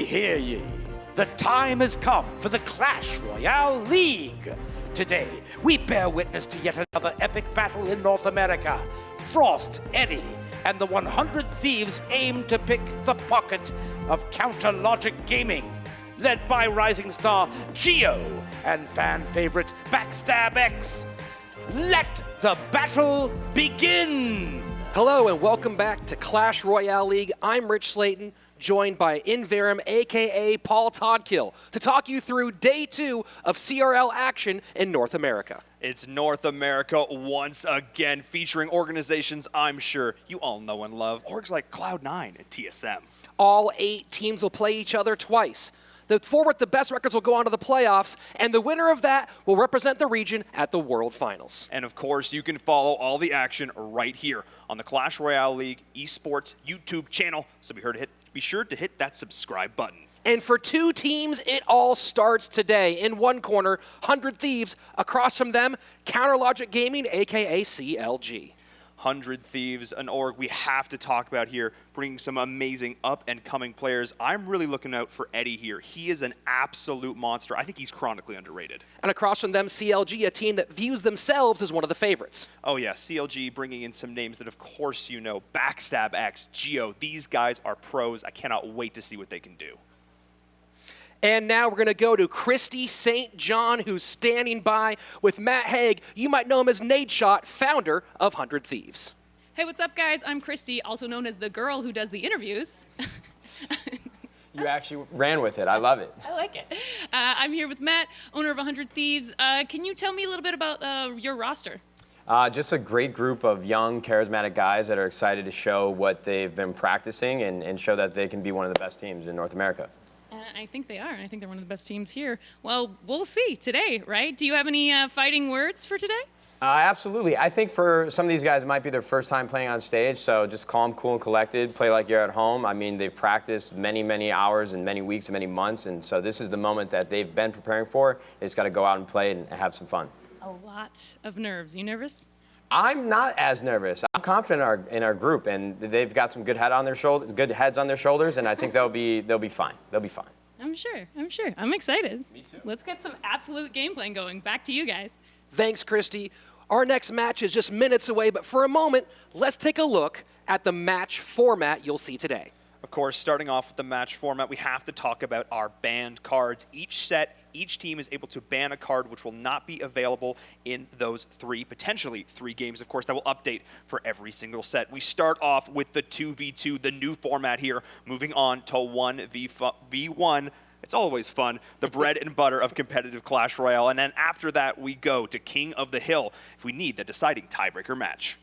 hear ye. The time has come for the Clash Royale League. Today, we bear witness to yet another epic battle in North America. Frost, Eddie, and the 100 Thieves aim to pick the pocket of Counter Logic Gaming, led by rising star Geo and fan favorite Backstab X. Let the battle begin! Hello and welcome back to Clash Royale League. I'm Rich Slayton, joined by Inverum, aka Paul Toddkill, to talk you through day 2 of CRL action in North America. It's North America once again, featuring organizations I'm sure you all know and love, orgs like Cloud9 and TSM. All 8 teams will play each other twice. The 4 with the best records will go on to the playoffs, and the winner of that will represent the region at the World Finals. And of course, you can follow all the action right here on the Clash Royale League Esports YouTube channel, so be sure to hit that subscribe button. And for 2 teams, it all starts today. In one corner, 100 Thieves. Across from them, Counter Logic Gaming, aka CLG. 100 Thieves, an org we have to talk about here, bringing some amazing up-and-coming players. I'm really looking out for Eddie here. He is an absolute monster. I think he's chronically underrated. And across from them, CLG, a team that views themselves as one of the favorites. Oh yeah, CLG bringing in some names that of course you know. Backstab X, Geo, these guys are pros. I cannot wait to see what they can do. And now we're going to go to Christy St. John, who's standing by with Matt Haig. You might know him as Nadeshot, founder of 100 Thieves. Hey, what's up, guys? I'm Christy, also known as the girl who does the interviews. You actually ran with it. I love it. I like it. I'm here with Matt, owner of 100 Thieves. Can you tell me a little bit about your roster? Just a great group of young, charismatic guys that are excited to show what they've been practicing and show that they can be one of the best teams in North America. I think they are, and I think they're one of the best teams here. Well, we'll see today, right? Do you have any fighting words for today? Absolutely. I think for some of these guys, it might be their first time playing on stage, so just calm, cool, and collected. Play like you're at home. I mean, they've practiced many, many hours and many weeks and many months, and so this is the moment that they've been preparing for. They just got to go out and play and have some fun. A lot of nerves. You nervous? I'm not as nervous. I'm confident in our group, and they've got some good heads on their shoulders, and I think they'll be fine. They'll be fine. I'm sure. I'm excited. Me too. Let's get some absolute game plan going. Back to you guys. Thanks, Christy. Our next match is just minutes away, but for a moment, let's take a look at the match format you'll see today. Of course, starting off with the match format, we have to talk about our banned cards. Each team is able to ban a card which will not be available in those potentially three games, of course, that will update for every single set. We start off with the 2v2, the new format here, moving on to 1v1. It's always fun, the bread and butter of competitive Clash Royale. And then after that, we go to King of the Hill if we need the deciding tiebreaker match.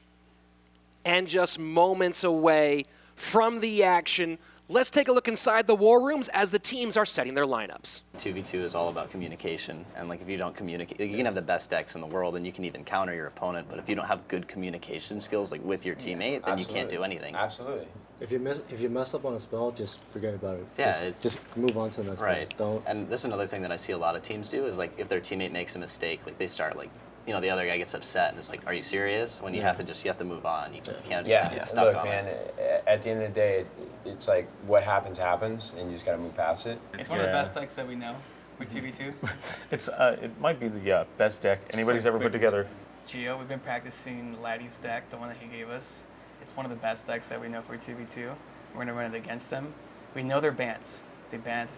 And just moments away from the action, let's take a look inside the war rooms as the teams are setting their lineups. 2v2 is all about communication, and like if you don't communicate, you can have the best decks in the world and you can even counter your opponent, but if you don't have good communication skills like with your teammate, then you can't do anything. Absolutely. If you mess up on a spell, just forget about it. Yeah, just move on to the next right. spell. And this is another thing that I see a lot of teams do is like if their teammate makes a mistake, like they start like, you know, the other guy gets upset and it's like, are you serious? When you have to move on. You can't get stuck on it. At the end of the day, it's like what happens, and you just got to move past it. It's one of the best decks that we know with 2v2. It might be the best deck anybody's ever put together. Geo, we've been practicing Laddie's deck, the one that he gave us. It's one of the best decks that we know for 2v2. We're going to run it against them. We know their bans. They banned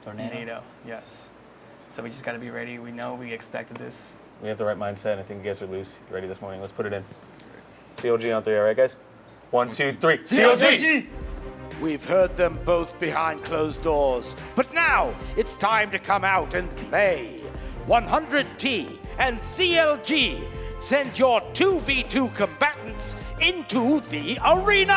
Tornado. Yes. So we just got to be ready. We know we expected this. We have the right mindset. I think you guys are loose. You ready this morning? Let's put it in. CLG out there, all right, guys? 1, 2, 3. CLG! We've heard them both behind closed doors, but now it's time to come out and play. 100T and CLG, send your 2v2 combatants into the arena!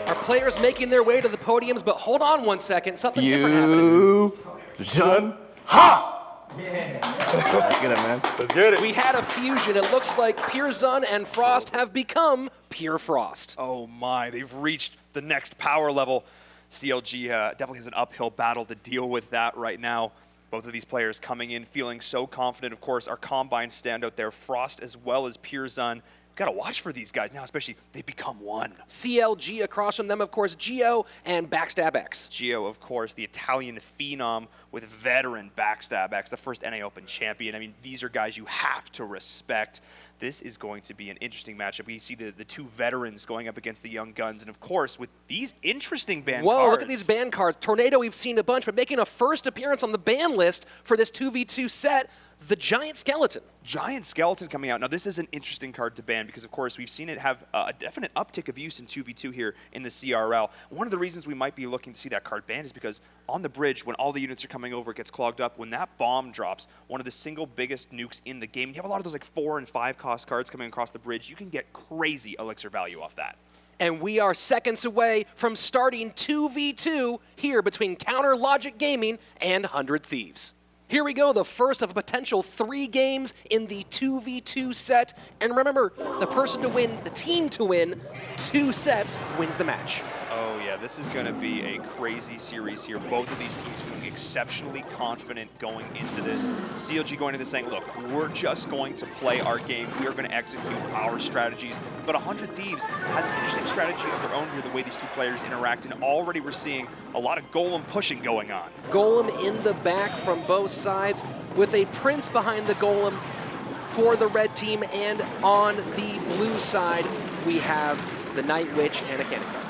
Our players making their way to the podiums, but hold on one second, something different happening. Fusion. Ha! Yeah. Let's get it, man. Let's get it. We had a fusion. It looks like Pure Sun and Frost have become Pure Frost. Oh my, they've reached the next power level. CLG definitely has an uphill battle to deal with that right now. Both of these players coming in feeling so confident. Of course, our Combine standout there, Frost as well as Pure Sun. got to watch for these guys now, especially they become one. CLG across from them, of course, Geo and Backstab X. Geo, of course, the Italian phenom with veteran Backstab X, the first NA Open champion. I mean, these are guys you have to respect. This is going to be an interesting matchup. We see the two veterans going up against the young guns, and of course, with these interesting ban cards. Whoa, look at these ban cards. Tornado, we've seen a bunch, but making a first appearance on the ban list for this 2v2 set, the Giant Skeleton. Giant Skeleton coming out. Now, this is an interesting card to ban because, of course, we've seen it have a definite uptick of use in 2v2 here in the CRL. One of the reasons we might be looking to see that card banned is because on the bridge, when all the units are coming over, it gets clogged up. When that bomb drops, one of the single biggest nukes in the game, you have a lot of those like 4 and 5 cost cards coming across the bridge. You can get crazy elixir value off that. And we are seconds away from starting 2v2 here between Counter Logic Gaming and 100 Thieves. Here we go, the first of a potential 3 games in the 2v2 set. And remember, the person to win, the team to win 2 sets wins the match. Oh yeah, this is going to be a crazy series here. Both of these teams feeling exceptionally confident going into this. CLG going into this saying, look, we're just going to play our game. We are going to execute our strategies. But 100 Thieves has an interesting strategy of their own here, the way these two players interact. And already we're seeing a lot of golem pushing going on. Golem in the back from both sides with a Prince behind the golem for the red team. And on the blue side, we have the Night Witch and a cannon card.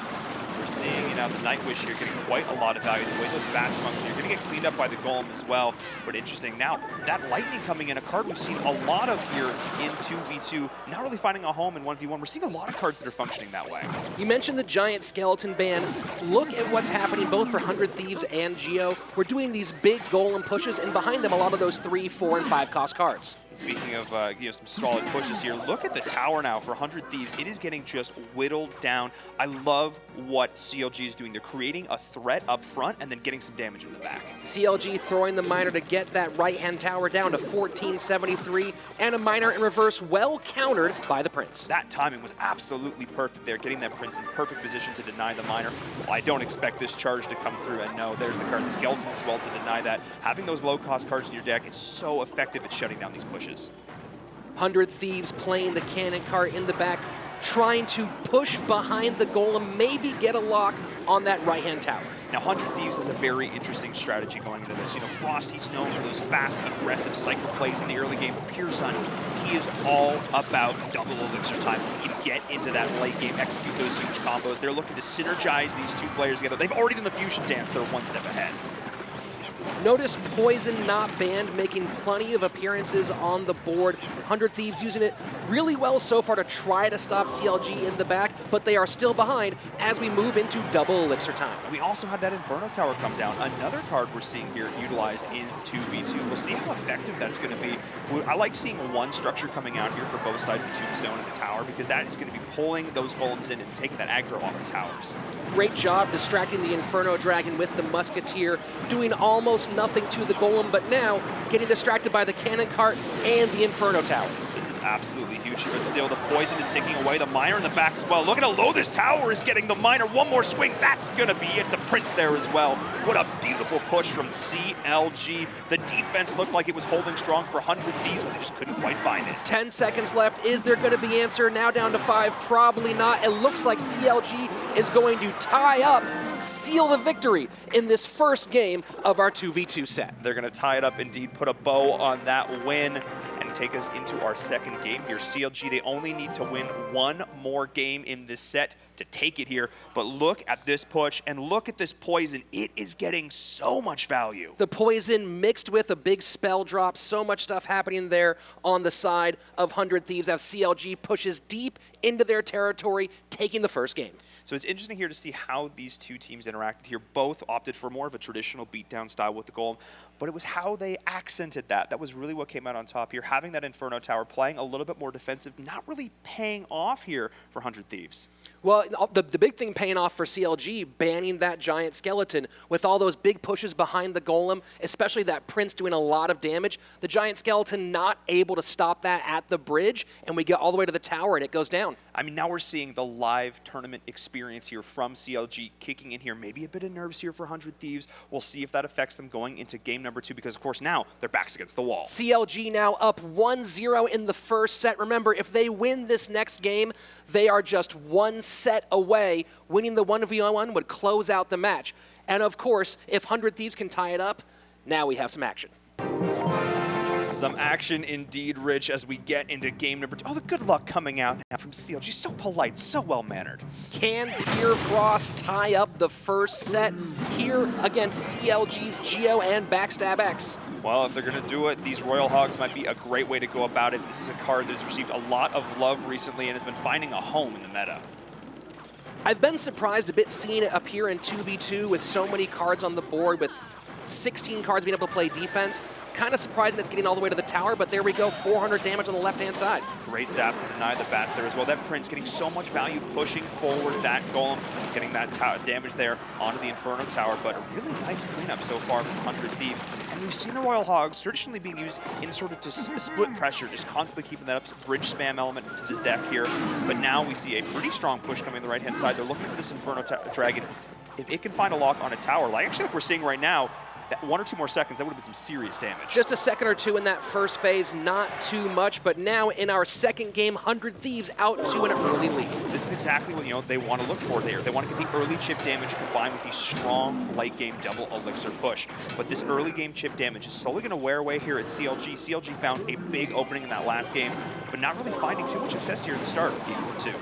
Seeing, the Night Wish here getting quite a lot of value. The way those bats function, you're going to get cleaned up by the Golem as well. But interesting. Now, that Lightning coming in, a card we've seen a lot of here in 2v2, not really finding a home in 1v1. We're seeing a lot of cards that are functioning that way. You mentioned the Giant Skeleton ban. Look at what's happening both for 100 Thieves and Geo. We're doing these big Golem pushes, and behind them a lot of those 3, 4, and 5 cost cards. Speaking of some solid pushes here, look at the tower now for 100 Thieves. It is getting just whittled down. I love what CLG is doing. They're creating a threat up front and then getting some damage in the back. CLG throwing the miner to get that right-hand tower down to 1473, and a miner in reverse, well countered by the Prince. That timing was absolutely perfect there, getting that Prince in perfect position to deny the miner. Well, I don't expect this charge to come through, and no, there's the card, the Skeleton as well to deny that. Having those low-cost cards in your deck is so effective at shutting down these pushes. 100 Thieves playing the cannon cart in the back, trying to push behind the Golem, maybe get a lock on that right-hand tower. Now, 100 Thieves has a very interesting strategy going into this. Frost, he's known for those fast, aggressive cycle plays in the early game. But Pearson, he is all about double elixir time. He can get into that late game, execute those huge combos. They're looking to synergize these two players together. They've already done the fusion dance. They're one step ahead. Notice Poison not banned, making plenty of appearances on the board. 100 Thieves using it really well so far to try to stop CLG in the back, but they are still behind as we move into double elixir time. We also had that Inferno Tower come down. Another card we're seeing here utilized in 2v2. We'll see how effective that's going to be. I like seeing one structure coming out here for both sides, the Tombstone and the Tower, because that is going to be pulling those golems in and taking that aggro off the towers. Great job distracting the Inferno Dragon with the Musketeer, doing almost nothing to the Golem, but now getting distracted by the Cannon Cart and the Inferno Tower. This is absolutely huge here, but still the Poison is taking away the Miner in the back as well. Look at how low this tower is getting the Miner. One more swing, that's gonna be it. The Prince there as well. What a beautiful push from CLG. The defense looked like it was holding strong for 100 Thieves, but they just couldn't quite find it. 10 seconds left. Is there gonna be answer? Now down to 5, probably not. It looks like CLG is going to tie up, seal the victory in this first game of our 2v2 set. They're gonna tie it up indeed, put a bow on that win, and take us into our second game here. CLG, they only need to win one more game in this set to take it here, but look at this push and look at this Poison. It is getting so much value. The Poison mixed with a big spell drop, so much stuff happening there on the side of 100 Thieves as CLG pushes deep into their territory, taking the first game. So it's interesting here to see how these two teams interacted here. Both opted for more of a traditional beatdown style with the Golem, but it was how they accented that. That was really what came out on top here. Having that Inferno Tower, playing a little bit more defensive, not really paying off here for 100 Thieves. Well, the big thing paying off for CLG, banning that Giant Skeleton with all those big pushes behind the Golem, especially that Prince doing a lot of damage. The Giant Skeleton not able to stop that at the bridge, and we get all the way to the tower and it goes down. I mean, now we're seeing the live tournament experience here from CLG kicking in here. Maybe a bit of nerves here for 100 Thieves. We'll see if that affects them going into game number 2 because, of course, now their back's against the wall. CLG now up 1-0 in the first set. Remember, if they win this next game, they are just 1 set away. Winning the 1v1 would close out the match. And of course, if 100 Thieves can tie it up, now we have some action. Some action indeed, Rich, as we get into game number 2. Oh, the good luck coming out now from CLG. So polite, so well-mannered. Can Pure Frost tie up the first set here against CLG's Geo and Backstab X? Well, if they're going to do it, these Royal Hogs might be a great way to go about it. This is a card that has received a lot of love recently and has been finding a home in the meta. I've been surprised a bit seeing it appear in 2v2 with so many cards on the board, with 16 cards being able to play defense. Kind of surprising it's getting all the way to the tower, but there we go, 400 damage on the left-hand side. Great zap to deny the bats there as well. That Prince getting so much value pushing forward that Golem, getting that damage there onto the Inferno Tower, but a really nice cleanup so far from 100 Thieves. And we've seen the Royal Hogs traditionally being used in sort of just split pressure, just constantly keeping that up, bridge spam element to this deck here. But now we see a pretty strong push coming on the right-hand side. They're looking for this Inferno Dragon. If it can find a lock on a tower, like we're seeing right now, that 1 or 2 more seconds, that would have been some serious damage. Just a second or two in that first phase, not too much, but now in our second game, 100 Thieves out to an early lead. This is exactly what they want to look for there. They want to get the early chip damage combined with the strong late game double elixir push. But this early game chip damage is slowly going to wear away here at CLG. CLG found a big opening in that last game, but not really finding too much success here at the start of game 2.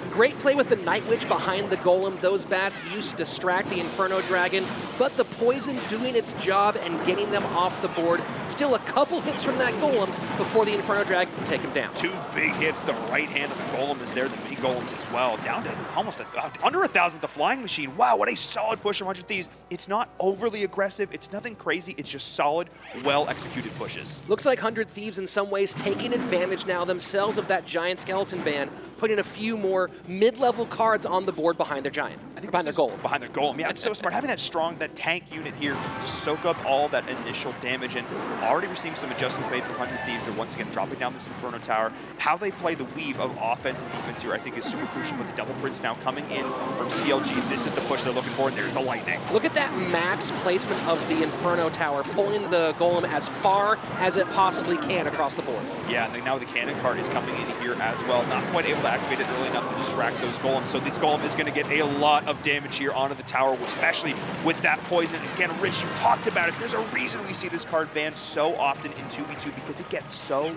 Great play with the Night Witch behind the Golem. Those bats used to distract the Inferno Dragon, but the poison doing its job and getting them off the board. Still a couple hits from that Golem before the Inferno Dragon can take him down. 2 big hits. The right hand of the Golem is there. The mini Golems as well. Down to almost under 1,000 with the Flying Machine. Wow, what a solid push from 100 Thieves. It's not overly aggressive. It's nothing crazy. It's just solid, well-executed pushes. Looks like 100 Thieves in some ways taking advantage now themselves of that giant skeleton band, putting a few more mid-level cards on the board behind their giant, behind their Golem. Behind their Golem, yeah, it's so smart. Having that strong, that tank unit here to soak up all that initial damage, and already we're seeing some adjustments made from 100 Thieves. They're once again dropping down this Inferno Tower. How they play the weave of offense and defense here, I think, is super crucial. With the double Prince now coming in from CLG, this is the push they're looking for, and there's the lightning. Look at that max placement of the Inferno Tower, pulling the Golem as far as it possibly can across the board. Yeah, and now the cannon card is coming in here as well. Not quite able to activate it early enough to distract those Golems. So this Golem is going to get a lot of damage here onto the tower, especially with that poison. Again, Rich, you talked about it. There's a reason we see this card banned so often in 2v2 because it gets so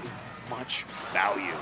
much value.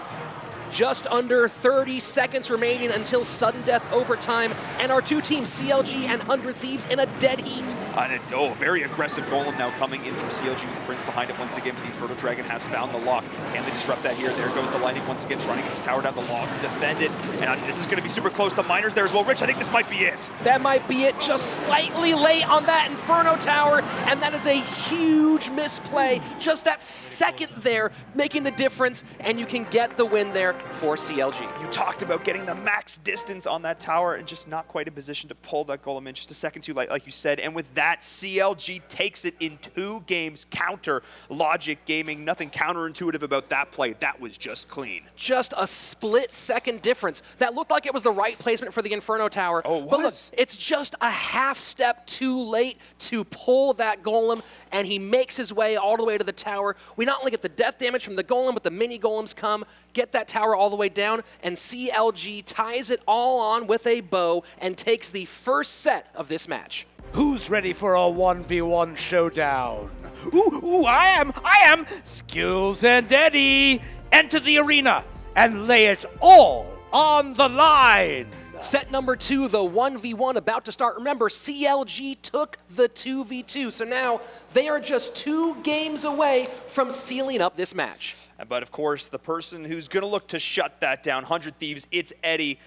Just under 30 seconds remaining until sudden death overtime, and our 2 teams, CLG and 100 Thieves, in a dead heat. And a very aggressive Golem now coming in from CLG with the Prince behind it once again. The Inferno Dragon has found the lock. Can they disrupt that here? There goes the lightning once again, trying to get his tower down the log to defend it. And this is going to be super close. The miners there as well. Rich, I think this might be it. That might be it, just slightly late on that Inferno Tower, and that is a huge misplay. Just that second there making the difference, and you can get the win there for CLG. You talked about getting the max distance on that tower and just not quite in position to pull that Golem in just a second too late, like you said. And with that, CLG takes it in 2 games. Counter logic gaming, nothing counterintuitive about that play. That was just clean. Just a split-second difference. That looked like it was the right placement for the Inferno Tower. Oh, it was? But look, it's just a half step too late to pull that Golem, and he makes his way all the way to the tower. We not only get the death damage from the Golem, but the mini Golems come, get that tower all the way down, and CLG ties it all on with a bow and takes the first set of this match. Who's ready for a 1v1 showdown? Ooh, I am! Skills and Eddie, enter the arena and lay it all on the line! Set number 2, the 1v1 about to start. Remember, CLG took the 2v2, so now they are just 2 games away from sealing up this match. But of course, the person who's going to look to shut that down, 100 Thieves, it's Eddie.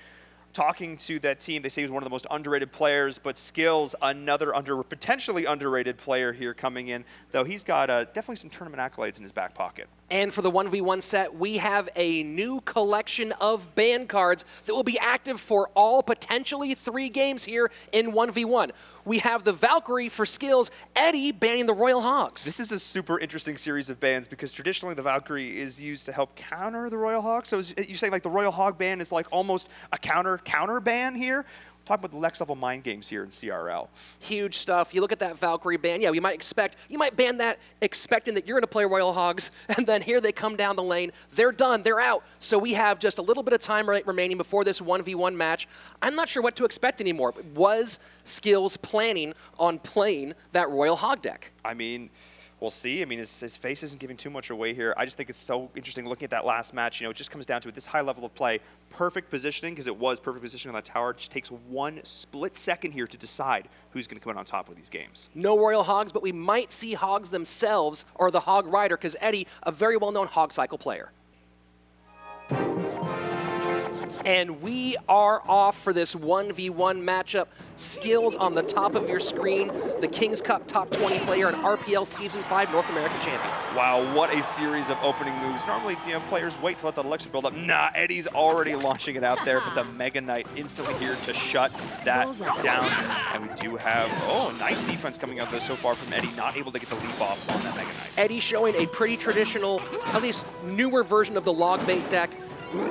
Talking to that team, they say he's one of the most underrated players, but Skills, another potentially underrated player here coming in, though he's got definitely some tournament accolades in his back pocket. And for the 1v1 set, we have a new collection of ban cards that will be active for all potentially 3 games here in 1v1. We have the Valkyrie for Skills, Eddie banning the Royal Hogs. This is a super interesting series of bans because traditionally the Valkyrie is used to help counter the Royal Hog. So you're saying like the Royal Hog ban is like almost a counter ban here? talking about the next level mind games here in CRL. Huge stuff. You look at that Valkyrie ban. Yeah, you might ban that expecting that you're going to play Royal Hogs, and then here they come down the lane. They're done. They're out. So we have just a little bit of time remaining before this 1v1 match. I'm not sure what to expect anymore. Was Skills planning on playing that Royal Hog deck? I mean, we'll see. I mean, his face isn't giving too much away here. I just think it's so interesting looking at that last match. You know, it just comes down to it, this high level of play, perfect positioning, because it was perfect positioning on that tower. It just takes 1 split second here to decide who's going to come out on top of these games. No Royal Hogs, but we might see Hogs themselves or the Hog Rider, because Eddie, a very well-known Hog Cycle player. And we are off for this 1v1 matchup. Skills on the top of your screen, the King's Cup top 20 player and RPL Season 5 North American champion. Wow, what a series of opening moves. Normally, players wait to let that elixir build up. Nah, Eddie's already launching it out there, but the Mega Knight instantly here to shut that down. And we do have, nice defense coming out there so far from Eddie, not able to get the leap off on that Mega Knight. Eddie showing a pretty traditional, at least newer version of the log bait deck.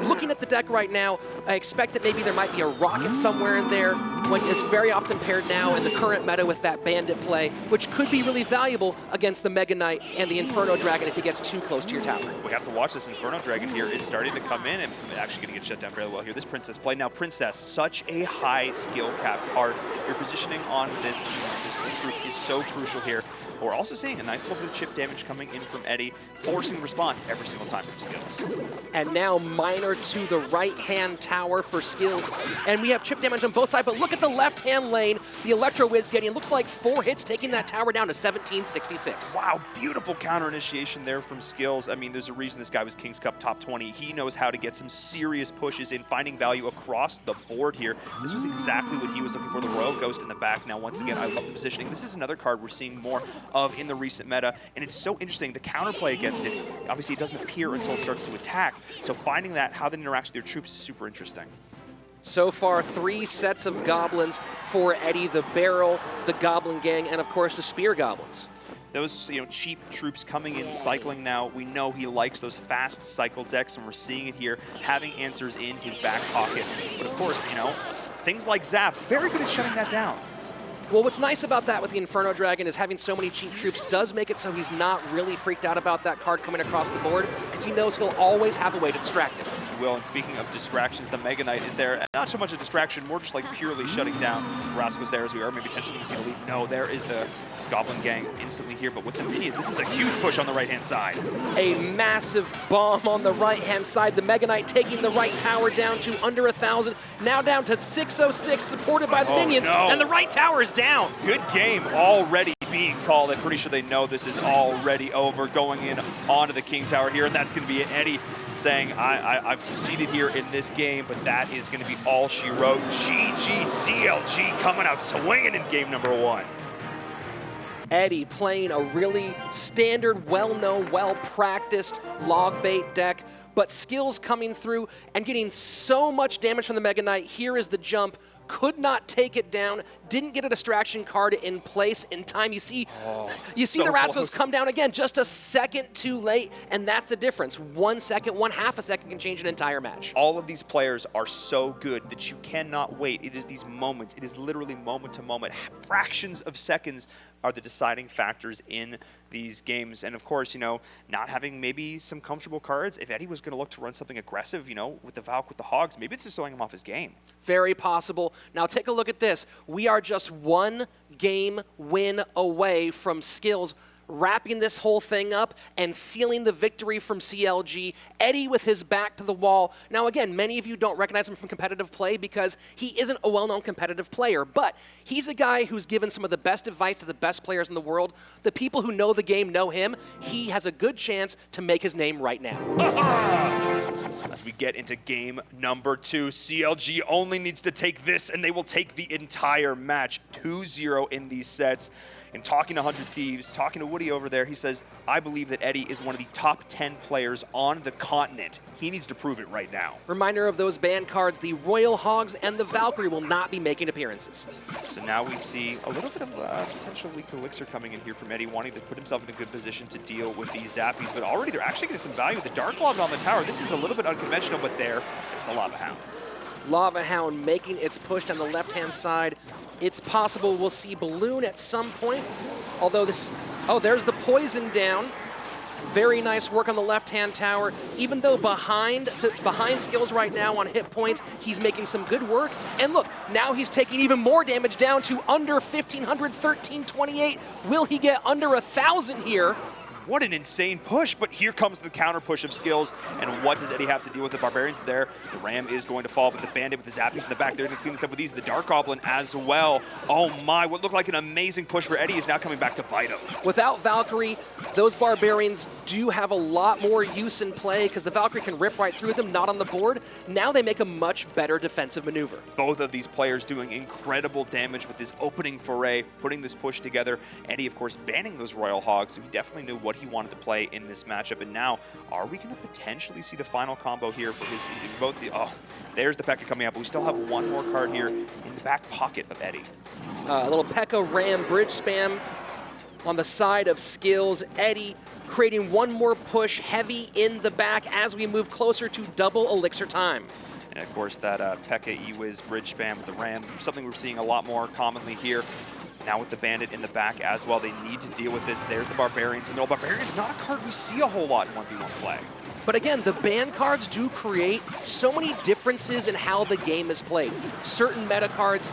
Looking at the deck right now, I expect that maybe there might be a rocket somewhere in there when it's very often paired now in the current meta with that bandit play, which could be really valuable against the Mega Knight and the Inferno Dragon if he gets too close to your tower. We have to watch this Inferno Dragon here. It's starting to come in and actually going to get shut down fairly well here. This Princess play. Now, Princess, such a high skill cap card. Your positioning on this troop is so crucial here. But we're also seeing a nice little bit of chip damage coming in from Eddie, forcing the response every single time from Skills. And now Miner to the right-hand tower for Skills. And we have chip damage on both sides, but look at the left-hand lane. The Electro Wiz getting, looks like 4 hits, taking that tower down to 1766. Wow, beautiful counter initiation there from Skills. I mean, there's a reason this guy was King's Cup top 20. He knows how to get some serious pushes in, finding value across the board here. This was exactly what he was looking for, the Royal Ghost in the back. Now, once again, I love the positioning. This is another card we're seeing more of in the recent meta, and it's so interesting, the counterplay against it. Obviously, it doesn't appear until it starts to attack, so finding that, how that interacts with your troops is super interesting. So far, 3 sets of goblins for Eddie, the Barrel, the Goblin Gang, and of course the Spear Goblins. Those cheap troops coming in, cycling now. We know he likes those fast cycle decks, and we're seeing it here, having answers in his back pocket. But of course, things like Zap, very good at shutting that down. Well, what's nice about that with the Inferno Dragon is having so many cheap troops does make it so he's not really freaked out about that card coming across the board, because he knows he'll always have a way to distract him. He will, and speaking of distractions, the Mega Knight is there. Not so much a distraction, more just like purely shutting down. Rascal's there as we are maybe potentially going to see the lead. No, there is the Goblin Gang instantly here, but with the minions, this is a huge push on the right-hand side. A massive bomb on the right-hand side. The Mega Knight taking the right tower down to under 1,000, now down to 606, supported by the minions, and the right tower is down. Good game already being called. I'm pretty sure they know this is already over, going in onto the King Tower here, and that's going to be it. Eddie saying, I've conceded here in this game, but that is going to be all she wrote. GG CLG coming out swinging in game number 1. Eddie playing a really standard, well-known, well-practiced log bait deck, but Skills coming through and getting so much damage from the Mega Knight. Here is the jump. Could not take it down, didn't get a distraction card in place in time. You see the Rascals come down again just a second too late, and that's the difference. 1 second, 1/2 a second can change an entire match. All of these players are so good that you cannot wait. It is these moments. It is literally moment to moment. Fractions of seconds are the deciding factors in these games. And of course, not having maybe some comfortable cards. If Eddie was going to look to run something aggressive, with the Valk, with the Hogs, maybe this is throwing him off his game. Very possible. Now take a look at this. We are just 1 game win away from Skills wrapping this whole thing up and sealing the victory from CLG. Eddie with his back to the wall. Now again, many of you don't recognize him from competitive play because he isn't a well-known competitive player, but he's a guy who's given some of the best advice to the best players in the world. The people who know the game know him. He has a good chance to make his name right now. As we get into game number 2, CLG only needs to take this and they will take the entire match. 2-0 in these sets. And talking to 100 Thieves, talking to Woody over there, he says, I believe that Eddie is one of the top 10 players on the continent. He needs to prove it right now. Reminder of those ban cards, the Royal Hogs and the Valkyrie will not be making appearances. So now we see a little bit of potential leaked elixir coming in here from Eddie, wanting to put himself in a good position to deal with these Zappies, but already they're actually getting some value. The Dark Lava on the tower, this is a little bit unconventional, but there's the Lava Hound. Lava Hound making its push down the left-hand side. It's possible we'll see Balloon at some point, although this... Oh, there's the poison down. Very nice work on the left-hand tower. Even though behind Skills right now on hit points, he's making some good work. And look, now he's taking even more damage down to under 1,500, 1328. Will he get under 1,000 here? What an insane push, but here comes the counter push of Skills, and what does Eddie have to deal with? The Barbarians there. The Ram is going to fall, but the Bandit with the Zappies in the back, they're going to clean this up with these. The Dark Goblin as well. Oh my, what looked like an amazing push for Eddie is now coming back to bite him. Without Valkyrie, those Barbarians do have a lot more use in play because the Valkyrie can rip right through them, not on the board. Now they make a much better defensive maneuver. Both of these players doing incredible damage with this opening foray, putting this push together. Eddie, of course, banning those Royal Hogs, so he definitely knew what he wanted to play in this matchup. And now, are we going to potentially see the final combo here for his season? Both the, oh, there's the P.E.K.K.A coming up, but we still have one more card here in the back pocket of Eddie. A little P.E.K.K.A Ram bridge spam on the side of Skills. Eddie creating one more push heavy in the back as we move closer to double elixir time. And of course, that P.E.K.K.A E-Wiz bridge spam with the Ram, something we're seeing a lot more commonly here. Now with the Bandit in the back as well, they need to deal with this. There's the Barbarians. The Barbarians, not a card we see a whole lot in 1v1 play. But again, the ban cards do create so many differences in how the game is played. Certain meta cards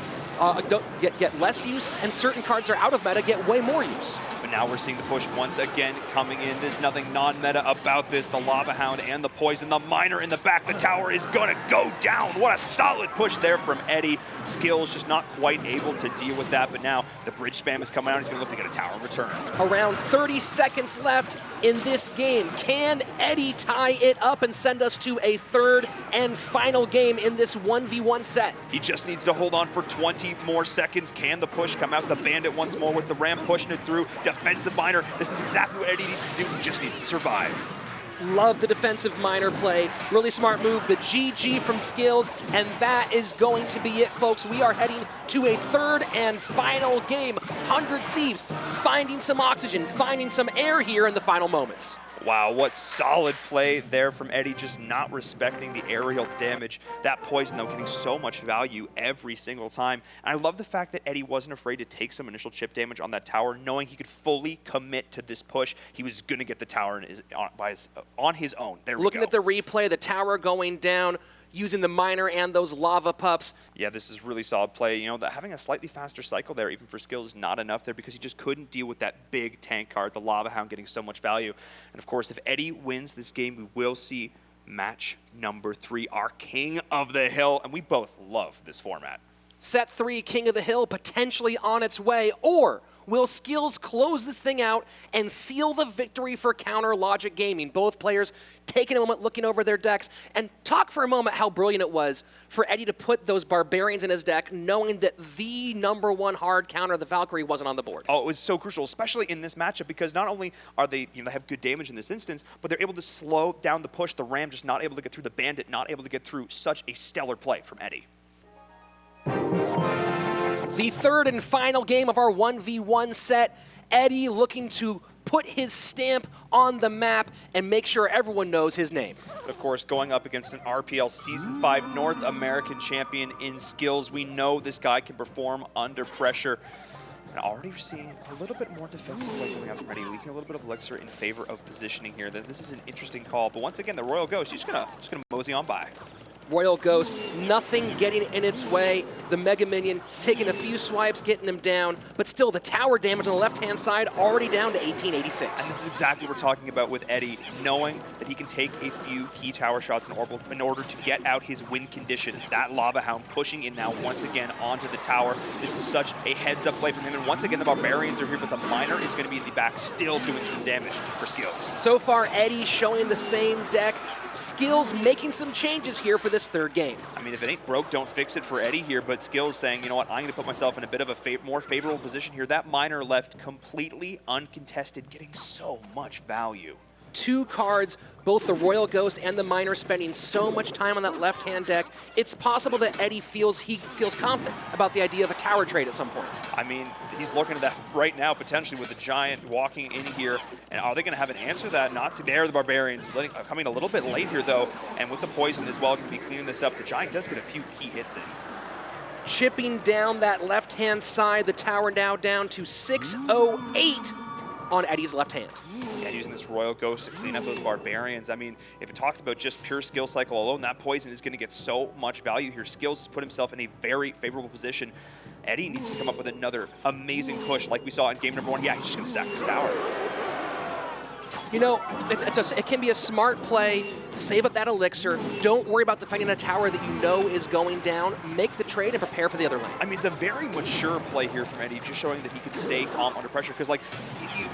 get less use, and certain cards are out of meta get way more use. But now we're seeing the push once again coming in. There's nothing non-meta about this. The Lava Hound and the Poison, the Miner in the back. The tower is going to go down. What a solid push there from Eddie. Skills just not quite able to deal with that. But now the bridge spam is coming out. He's going to look to get a tower in return. Around 30 seconds left in this game. Can Eddie tie it up and send us to a third and final game in this 1v1 set? He just needs to hold on for 20 more seconds. Can the push come out? The Bandit once more with the Ram pushing it through. Defensive Miner. This is exactly what Eddie needs to do. He just needs to survive. Love the defensive Miner play. Really smart move. The GG from Skills. And that is going to be it, folks. We are heading to a third and final game. 100 Thieves finding some oxygen, finding some air here in the final moments. Wow, what solid play there from Eddie, just not respecting the aerial damage. That Poison, though, getting so much value every single time. And I love the fact that Eddie wasn't afraid to take some initial chip damage on that tower, knowing he could fully commit to this push. He was going to get the tower on his own. There we go. Looking at the replay, the tower going down, using the Miner and those lava pups. Yeah, this is really solid play. You know, having a slightly faster cycle there, even for Skills, is not enough there because he just couldn't deal with that big tank card, the Lava Hound getting so much value. And of course, if Eddie wins this game, we will see match number 3, our King of the Hill. And we both love this format. Set 3, King of the Hill, potentially on its way, or will Skills close this thing out and seal the victory for Counter Logic Gaming? Both players taking a moment, looking over their decks, and talk for a moment how brilliant it was for Eddie to put those Barbarians in his deck, knowing that the #1 hard counter, the Valkyrie, wasn't on the board. Oh, it was so crucial, especially in this matchup, because not only are they, they have good damage in this instance, but they're able to slow down the push. The Ram just not able to get through, the Bandit not able to get through. Such a stellar play from Eddie. The third and final game of our 1v1 set. Eddie looking to put his stamp on the map and make sure everyone knows his name. Of course, going up against an RPL Season 5 North American champion in Skills. We know this guy can perform under pressure. And already we're seeing a little bit more defensive play coming out from Eddie, leaking a little bit of elixir in favor of positioning here. This is an interesting call, but once again, the Royal Ghost, he's just gonna mosey on by. Royal Ghost, nothing getting in its way. The Mega Minion taking a few swipes, getting him down, but still the tower damage on the left-hand side already down to 1886. And this is exactly what we're talking about with Eddie, knowing that he can take a few key tower shots in order to get out his win condition. That Lava Hound pushing in now once again onto the tower. This is such a heads-up play from him, and once again the Barbarians are here, but the Miner is going to be in the back, still doing some damage for Skills. So far, Eddie showing the same deck. Skills making some changes here for this third game. I mean, if it ain't broke, don't fix it for Eddie here, but Skills saying, you know what, I'm going to put myself in a bit of a more favorable position here. That Miner left completely uncontested, getting so much value. two cards, both the Royal Ghost and the Miner, spending so much time on that left-hand deck, it's possible that Eddie feels confident about the idea of a tower trade at some point. I mean, he's looking at that right now, potentially with the Giant walking in here. And are they going to have an answer to that? Not so. There, the Barbarians coming a little bit late here, though. And with the poison as well, going to be cleaning this up. The Giant does get a few key hits in. Chipping down that left-hand side, the tower now down to 608 on Eddie's left hand. Yeah, using this Royal Ghost to clean up those Barbarians. I mean, if it talks about just pure skill cycle alone, that poison is going to get so much value here. Skills has put himself in a very favorable position. Eddie needs to come up with another amazing push like we saw in game number 1. Yeah, he's just going to sack this tower. You know, it can be a smart play. Save up that elixir. Don't worry about defending a tower that you know is going down. Make the trade and prepare for the other lane. I mean, it's a very mature play here from Eddie, just showing that he can stay calm under pressure. Because, like,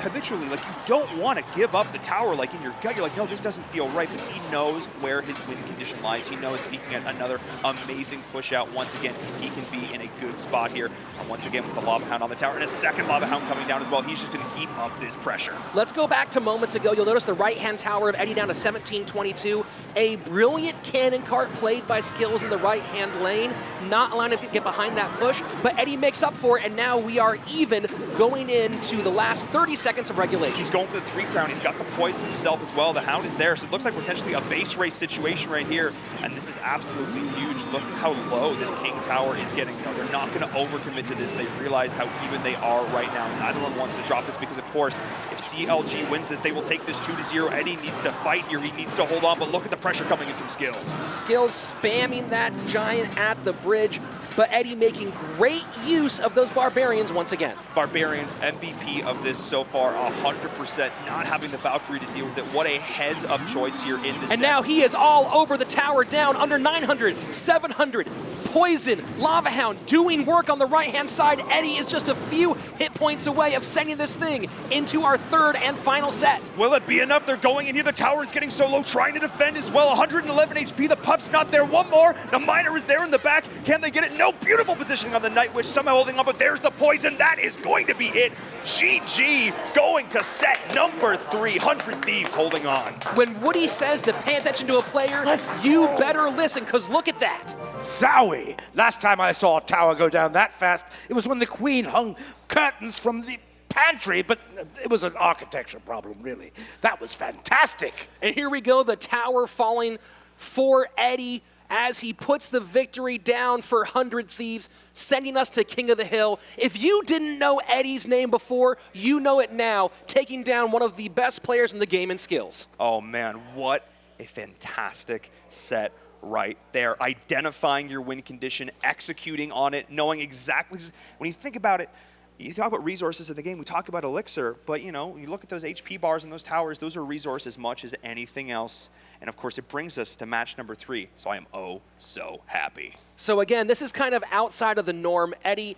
habitually, like, you don't want to give up the tower, like, in your gut. You're like, no, this doesn't feel right. But he knows where his win condition lies. He knows if he can get another amazing push out, once again, he can be in a good spot here. And once again, with the Lava Hound on the tower, and a second Lava Hound coming down as well, he's just going to keep up this pressure. Let's go back to moments ago. You'll notice the right-hand tower of Eddie down to 1722. A brilliant cannon cart played by Skills in the right-hand lane, not allowing him to get behind that push, but Eddie makes up for it, and now we are even going into the last 30 seconds of regulation. He's going for the 3 crown. He's got the poison himself as well. The Hound is there, so it looks like potentially a base race situation right here, and this is absolutely huge. Look how low this King Tower is getting. You know, they're not going to overcommit to this. They realize how even they are right now. Neither one wants to drop this because, of course, if CLG wins this, they will take this 2-0. Eddie needs to fight here. He needs to hold on, but look at the pressure coming in from Skills. Skills spamming that Giant at the bridge, but Eddie making great use of those Barbarians once again. Barbarians, MVP of this so far, 100%, not having the Valkyrie to deal with it. What a heads-up choice here in this And deck. now he is all over the tower, down under 900, 700. Poison, Lava Hound doing work on the right-hand side. Eddie is just a few hit points away of sending this thing into our third and final set. Will it be enough? They're going in here. The tower is getting so low, trying to defend as well. 111 HP. The pup's not there. One more. The Miner is there in the back. Can they get it? No. Beautiful positioning on the Nightwish. Somehow holding on, but there's the poison. That is going to be it. GG going to set number 300 Thieves holding on. When Woody says to pay attention to a player, you better listen, because look at that. Zowie! Last time I saw a tower go down that fast, it was when the Queen hung curtains from the pantry, but it was an architecture problem, really. That was fantastic. And here we go, the tower falling for Eddie as he puts the victory down for 100 Thieves, sending us to King of the Hill. If you didn't know Eddie's name before, you know it now, taking down one of the best players in the game in skills. Oh man, what a fantastic set right there. Identifying your win condition, executing on it, knowing exactly, when you think about it, you talk about resources in the game, we talk about elixir, but you know, you look at those HP bars and those towers, those are resources as much as anything else. And of course, it brings us to match number 3. So I am oh so happy. So again, this is kind of outside of the norm. Eddie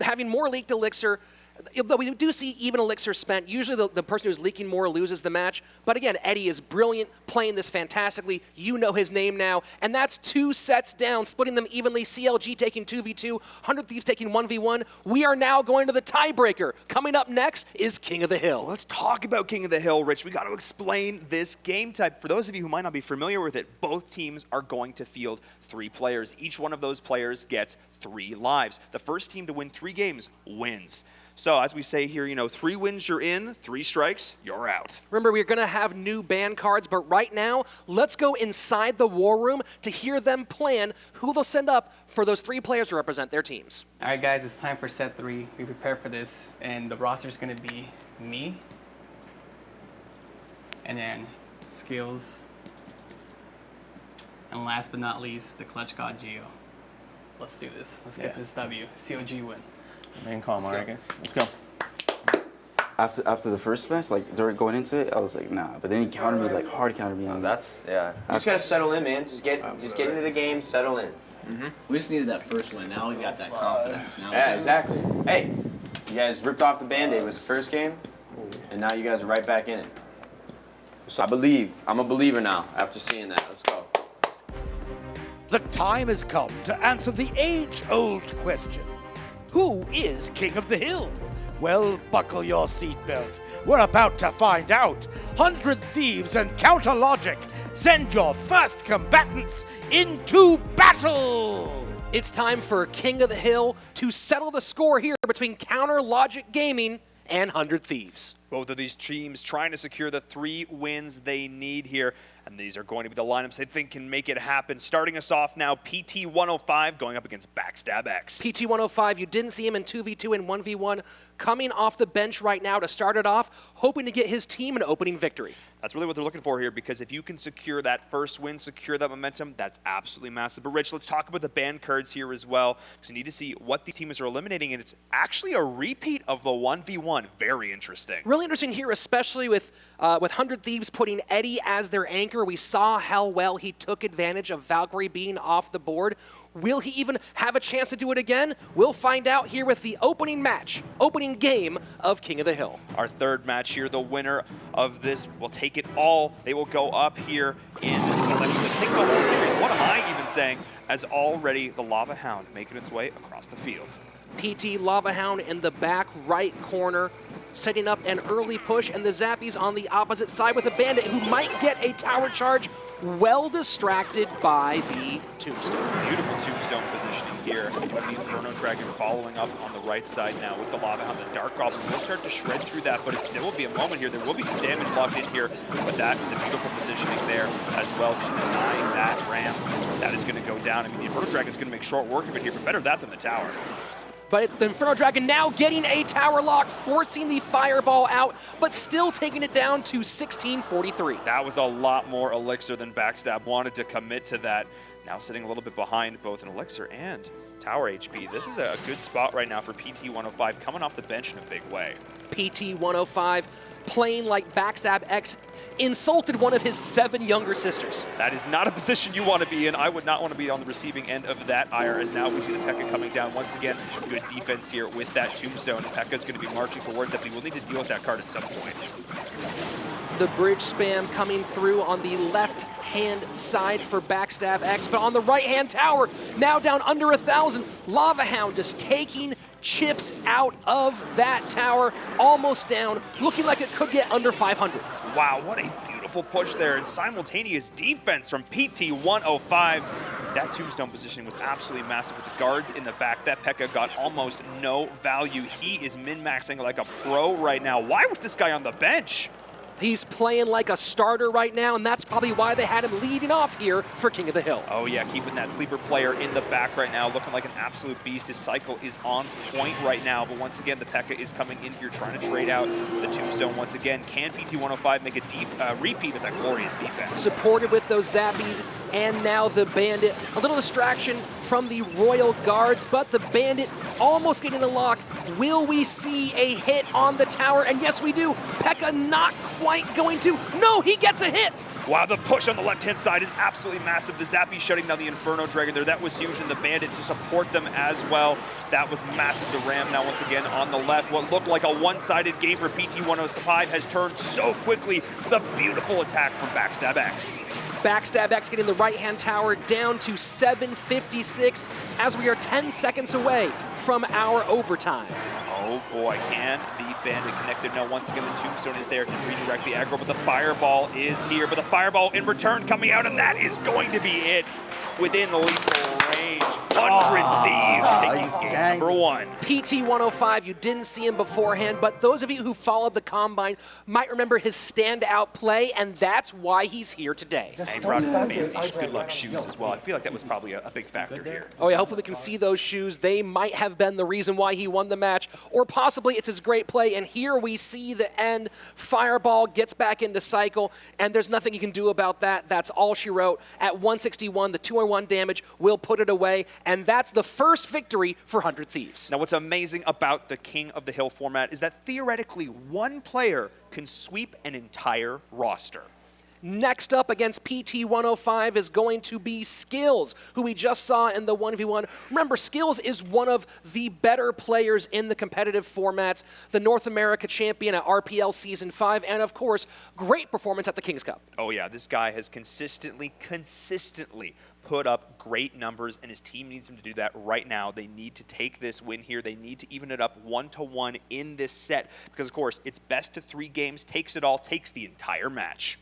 having more leaked elixir, though we do see even elixir spent. Usually the person who's leaking more loses the match. But again, Eddie is brilliant, playing this fantastically. You know his name now. And that's 2 sets down, splitting them evenly. CLG taking 2v2, 100 Thieves taking 1v1. We are now going to the tiebreaker. Coming up next is King of the Hill. Well, let's talk about King of the Hill, Rich. We got to explain this game type. For those of you who might not be familiar with it, both teams are going to field 3 players. Each one of those players gets 3 lives. The first team to win 3 games wins. So as we say here, you know, 3 wins, you're in, 3 strikes, you're out. Remember, we're going to have new ban cards, but right now, let's go inside the war room to hear them plan who they'll send up for those 3 players to represent their teams. All right, guys, it's time for set 3. We prepared for this, and the roster's going to be me, and then Skills, and last but not least, the Clutch God Geo. Let's do this. Let's get this W. CLG win. Remain calm, all right, guys. Let's go. After the first match, like during going into it, I was like, nah. But then he countered me, like hard countered me on that. You just gotta settle in, man. Just get into the game, settle in. We just needed that first win. Now we got that confidence. Now Yeah, exactly. Hey, you guys ripped off the Band-Aid with the first game, and now you guys are right back in it. So I believe. I'm a believer now after seeing that. Let's go. The time has come to answer the age-old question. Who is King of the Hill? Well, buckle your seatbelt. We're about to find out. 100 Thieves and Counter Logic. Send your first combatants into battle! It's time for King of the Hill to settle the score here between Counter Logic Gaming and 100 Thieves. Both of these teams trying to secure the 3 wins they need here. And these are going to be the lineups they think can make it happen. Starting us off now, PT-105 going up against Backstab X. PT-105, you didn't see him in 2v2 and 1v1, coming off the bench right now to start it off, hoping to get his team an opening victory. That's really what they're looking for here, because if you can secure that first win, secure that momentum, that's absolutely massive. But Rich, let's talk about the ban cards here as well, because you need to see what these teams are eliminating, and it's actually a repeat of the 1v1. Very interesting. Really interesting here, especially with 100 Thieves putting Eddie as their anchor. We saw how well he took advantage of Valkyrie being off the board. Will he even have a chance to do it again? We'll find out here with the opening match, opening game of King of the Hill. Our third match here, the winner of this will take it all. They will go up here in election to take the whole series. What am I even saying? As already the Lava Hound making its way across the field. PT Lava Hound in the back right corner, setting up an early push, and the Zappies on the opposite side with a Bandit who might get a tower charge, well distracted by the Tombstone. Beautiful Tombstone positioning here. The Inferno Dragon following up on the right side now with the Lava Hound. The Dark Goblin will start to shred through that, but it still will be a moment here. There will be some damage locked in here, but that is a beautiful positioning there as well. Just denying that ramp. That is going to go down. I mean, the Inferno Dragon is going to make short work of it here, but better that than the tower. But the Inferno Dragon now getting a tower lock, forcing the fireball out, but still taking it down to 1643. That was a lot more Elixir than Backstab wanted to commit to that. Now sitting a little bit behind both an Elixir and tower HP. This is a good spot right now for PT-105, coming off the bench in a big way. PT-105 playing like Backstab X insulted one of his 7 younger sisters. That is not a position you want to be in. I would not want to be on the receiving end of that ire, as now we see the P.E.K.K.A coming down once again. Good defense here with that Tombstone. P.E.K.K.A is going to be marching towards it, but he will need to deal with that card at some point. The bridge spam coming through on the left-hand side for Backstab X, but on the right-hand tower, now down under 1,000. Lava Hound just taking chips out of that tower, almost down, looking like it could get under 500. Wow, what a beautiful push there, and simultaneous defense from PT-105. That Tombstone positioning was absolutely massive with the guards in the back. That P.E.K.K.A got almost no value. He is min-maxing like a pro right now. Why was this guy on the bench? He's playing like a starter right now, and that's probably why they had him leading off here for King of the Hill. Oh yeah, keeping that sleeper player in the back right now, looking like an absolute beast. His cycle is on point right now, but once again, the P.E.K.K.A is coming in here trying to trade out the Tombstone once again. Can PT-105 make a repeat of that glorious defense? Supported with those Zappies, and now the Bandit. A little distraction from the Royal Guards, but the Bandit almost getting the lock. Will we see a hit on the tower? And yes, we do. P.E.K.K.A not quite going to. No, he gets a hit. Wow, the push on the left-hand side is absolutely massive. The Zappy shutting down the Inferno Dragon there. That was huge, and the Bandit to support them as well. That was massive. The Ram now once again on the left. What looked like a one-sided game for PT-105 has turned so quickly with a beautiful attack from Backstab X. Backstab X getting the right-hand tower down to 756 as we are 10 seconds away from our overtime. Oh boy, can the Bandit connect there? Now once again the Tombstone is there to redirect the aggro, but the Fireball is here. But the Fireball in return coming out, and that is going to be it within lethal range. 100 Thieves taking game number 1. PT-105, you didn't see him beforehand, but those of you who followed the Combine might remember his standout play, and that's why he's here today. And he brought his fancy good luck shoes as well. I feel like that was probably a big factor here. Oh yeah, hopefully we can see those shoes. They might have been the reason why he won the match, or possibly it's his great play, and here we see the end. Fireball gets back into cycle, and there's nothing you can do about that. That's all she wrote. At 161, the 2-on-1 damage will put it away, and that's the first victory for 100 Thieves. Now what's amazing about the King of the Hill format is that theoretically one player can sweep an entire roster. Next up against PT-105 is going to be Skills, who we just saw in the 1v1. Remember, Skills is one of the better players in the competitive formats, the North America champion at RPL Season 5, and of course, great performance at the King's Cup. Oh yeah, this guy has consistently put up great numbers, and his team needs him to do that right now. They need to take this win here. They need to even it up 1-1 in this set, because of course, it's best of 3 games, takes it all, takes the entire match.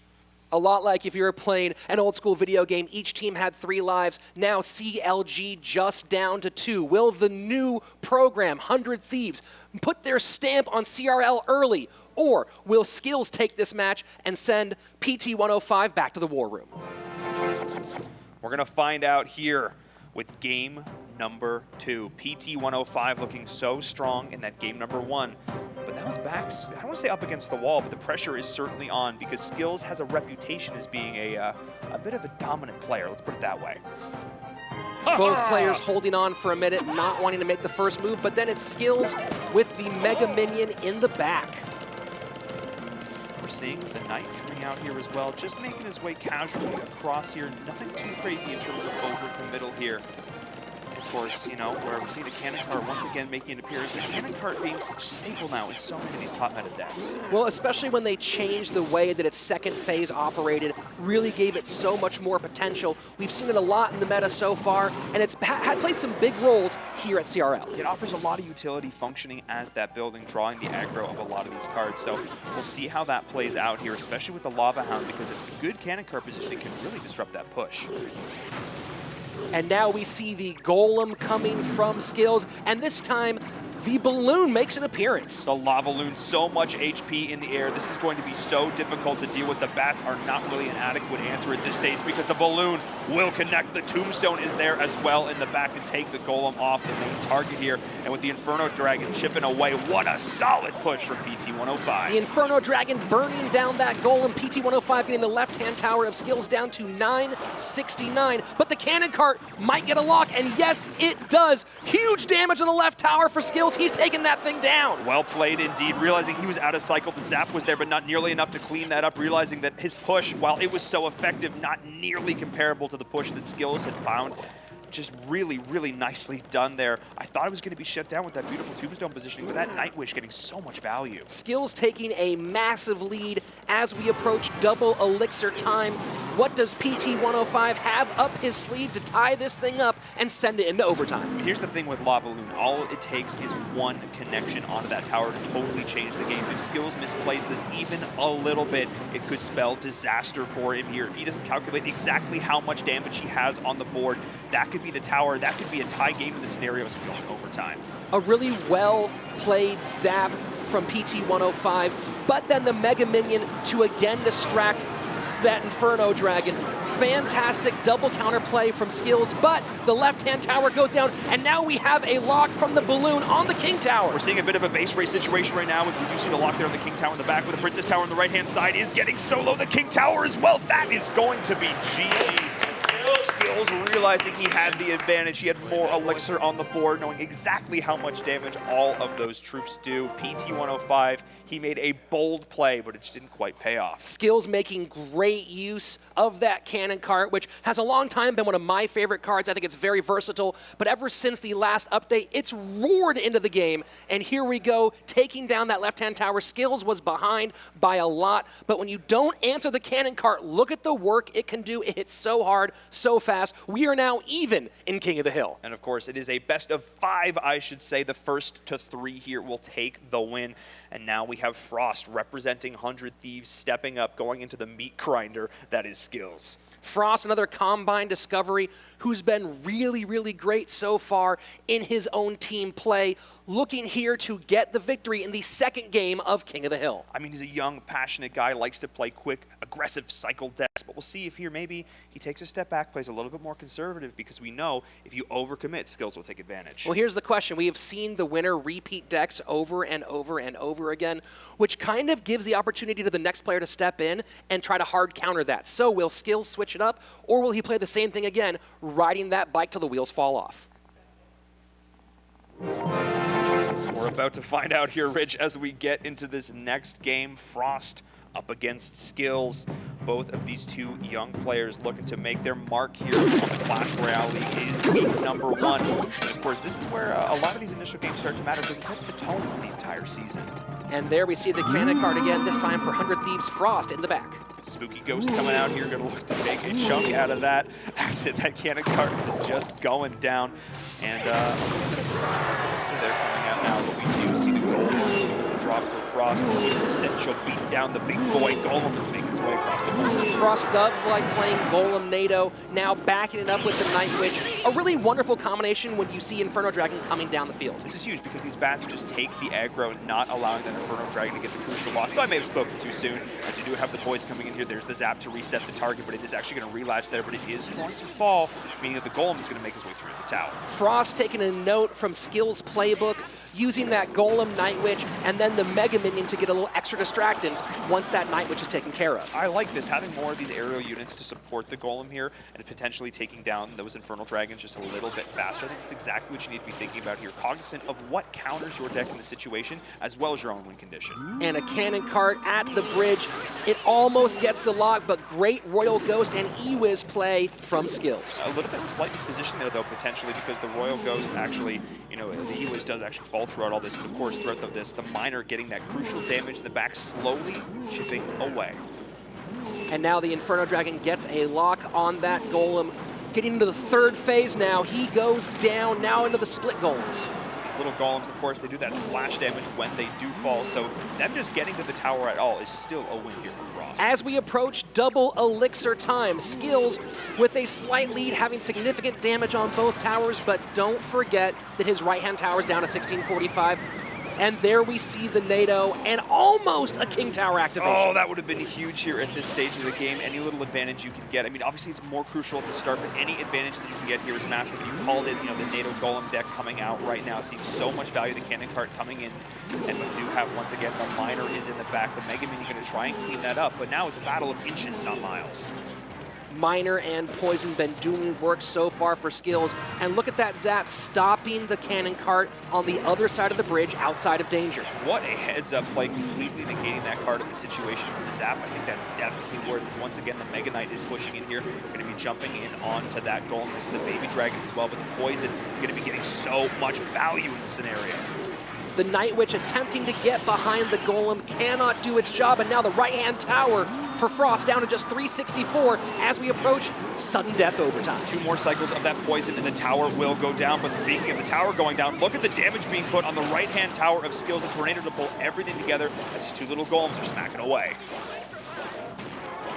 A lot like if you were playing an old school video game, each team had 3 lives. Now CLG just down to 2. Will the new program, 100 Thieves, put their stamp on CRL early? Or will Skills take this match and send PT-105 back to the war room? We're going to find out here with game number 2. PT-105 looking so strong in that game number 1. But that was backs, I don't want to say up against the wall, but the pressure is certainly on because Skills has a reputation as being a bit of a dominant player. Let's put it that way. Both players holding on for a minute, not wanting to make the first move, but then it's Skills with the Mega Minion in the back. We're seeing the Knight coming out here as well, just making his way casually across here. Nothing too crazy in terms of overcommittal here. Of course, you know, where we see the cannon cart once again making an appearance. The cannon cart being such a staple now in so many of these top meta decks. Well, especially when they changed the way that its second phase operated, really gave it so much more potential. We've seen it a lot in the meta so far, and it's had played some big roles here at CRL. It offers a lot of utility functioning as that building, drawing the aggro of a lot of these cards. So we'll see how that plays out here, especially with the Lava Hound, because a good cannon cart positioning can really disrupt that push. And now we see the Golem coming from Skills, and this time the Balloon makes an appearance. The Lava Loon, so much HP in the air. This is going to be so difficult to deal with. The bats are not really an adequate answer at this stage because the Balloon will connect. The Tombstone is there as well in the back to take the Golem off the main target here. And with the Inferno Dragon chipping away, what a solid push from PT-105. The Inferno Dragon burning down that Golem. PT-105 getting the left-hand tower of Skills down to 969. But the Cannon Cart might get a lock, and yes, it does. Huge damage on the left tower for Skills. He's taking that thing down. Well played indeed, realizing he was out of cycle. The zap was there, but not nearly enough to clean that up, realizing that his push, while it was so effective, not nearly comparable to the push that Skills had found. Just really, really nicely done there. I thought it was going to be shut down with that beautiful Tombstone positioning, but that Nightwish getting so much value. Skills taking a massive lead as we approach double elixir time. What does PT-105 have up his sleeve to tie this thing up and send it into overtime? Here's the thing with Lava Loon. All it takes is one connection onto that tower to totally change the game. If Skills misplays this even a little bit, it could spell disaster for him here. If he doesn't calculate exactly how much damage he has on the board, that could be the tower. That could be a tie game in the scenario of going overtime. A really well-played zap from PT-105, but then the Mega Minion to again distract that Inferno Dragon. Fantastic double counterplay from Skills, but the left-hand tower goes down, and now we have a lock from the Balloon on the King Tower. We're seeing a bit of a base race situation right now as we do see the lock there on the King Tower in the back, with the Princess Tower on the right-hand side is getting solo. The King Tower as well. That is going to be GG. Skills realizing he had the advantage. He had more elixir on the board, knowing exactly how much damage all of those troops do. PT-105, he made a bold play, but it just didn't quite pay off. Skills making great use of that cannon cart, which has a long time been one of my favorite cards. I think it's very versatile, but ever since the last update, it's roared into the game. And here we go, taking down that left-hand tower. Skills was behind by a lot, but when you don't answer the cannon cart, look at the work it can do. It hits so hard, so fast. We are now even in King of the Hill. And of course, it is a best of 5, I should say. The first to 3 here will take the win. And now we have Frost representing 100 Thieves, stepping up, going into the meat grinder that is Skills. Frost, another Combine discovery, who's been really, really great so far in his own team play, looking here to get the victory in the second game of King of the Hill. I mean, he's a young, passionate guy, likes to play quick, aggressive cycle decks, but we'll see if here maybe he takes a step back, plays a little bit more conservative, because we know if you overcommit, Skills will take advantage. Well, here's the question. We have seen the winner repeat decks over and over and over again, which kind of gives the opportunity to the next player to step in and try to hard counter that. So will Skills switch it up, or will he play the same thing again, riding that bike till the wheels fall off? We're about to find out here, Rich, as we get into this next game. Frost up against Skills. Both of these two young players looking to make their mark here on the Clash Royale League. It is week #1. And of course, this is where a lot of these initial games start to matter because it sets the tone for the entire season. And there we see the cannon card again, this time for 100 Thieves Frost in the back. Spooky Ghost coming out here, gonna look to take a chunk out of that. That cannon cart is just going down. And so they're coming out now, but we do see the Golem drop for Frost. The quintessential beat down the big boy. Golem is making his way across the board. Frost does like playing Golem NATO, now backing it up with the Night Witch. A really wonderful combination when you see Inferno Dragon coming down the field. This is huge because these bats just take the aggro, not allowing that Inferno Dragon to get the crucial block. Though I may have spoken too soon, as you do have the poison coming in here. There's the zap to reset the target, but it is actually going to relatch there, but it is going to fall, meaning that the Golem is going to make his way through the tower. Frost taking a note from Skills playbook, using that Golem Night Witch, and then the Mega Minion to get a little extra distracted once that Night Witch is taken care of. I like this, having more of these aerial units to support the Golem here, and potentially taking down those Infernal Dragons just a little bit faster. I think that's exactly what you need to be thinking about here, cognizant of what counters your deck in the situation, as well as your own win condition. And a cannon cart at the bridge. It almost gets the lock, but great Royal Ghost and E-Wiz play from Skills. A little bit of a slight disposition there, though, potentially, because the Royal Ghost actually, you know, the E-Wiz does actually fall throughout all this, but of course, throughout this, the Miner getting that crucial damage in the back, slowly chipping away. And now the Inferno Dragon gets a lock on that Golem. Getting into the third phase now, he goes down now into the split Golems. These little Golems, of course, they do that splash damage when they do fall, so them just getting to the tower at all is still a win here for Frost. As we approach double elixir time, Skills with a slight lead, having significant damage on both towers, but don't forget that his right-hand tower is down to 1645. And there we see the NATO and almost a King Tower activation. Oh, that would have been huge here at this stage of the game. Any little advantage you can get. I mean, obviously it's more crucial at the start, but any advantage that you can get here is massive. You called it, you know, the NATO Golem deck coming out right now, seeing so much value. The cannon cart coming in, and we do have, once again, the Miner is in the back. The Mega Minion going to try and clean that up, but now it's a battle of inches, not miles. Miner and Poison been doing work so far for Skills. And look at that zap stopping the cannon cart on the other side of the bridge outside of danger. What a heads-up play, completely negating that card in the situation for the zap. I think that's definitely worth it. Once again, the Mega Knight is pushing in here. We're going to be jumping in onto that Golem. This is the Baby Dragon as well, but the Poison going to be getting so much value in the scenario. The Night Witch attempting to get behind the Golem cannot do its job, and now the right-hand tower for Frost down to just 364 as we approach sudden death overtime. 2 more cycles of that Poison and the tower will go down, but speaking of the tower going down, look at the damage being put on the right-hand tower of Skills. A tornado to pull everything together as these 2 little Golems are smacking away.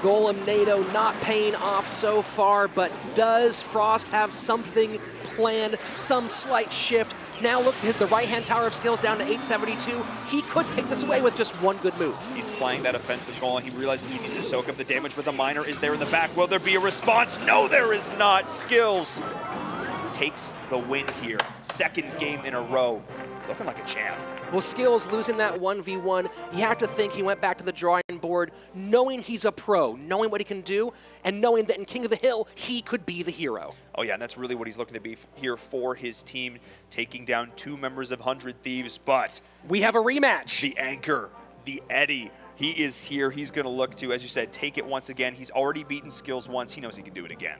Golem NATO not paying off so far, but does Frost have something planned, some slight shift? Now look at the right-hand tower of Skills down to 872. He could take this away with just one good move. He's playing that offensive Golem. He realizes he needs to soak up the damage, but the Miner is there in the back. Will there be a response? No, there is not. Skills takes the win here. 2nd game in a row. Looking like a champ. Well, Skills losing that 1v1, you have to think he went back to the drawing board knowing he's a pro, knowing what he can do, and knowing that in King of the Hill, he could be the hero. Oh yeah, and that's really what he's looking to be here for his team, taking down 2 members of 100 Thieves, but we have a rematch. The anchor, the Eddie, he is here. He's going to look to, as you said, take it once again. He's already beaten Skills once. He knows he can do it again.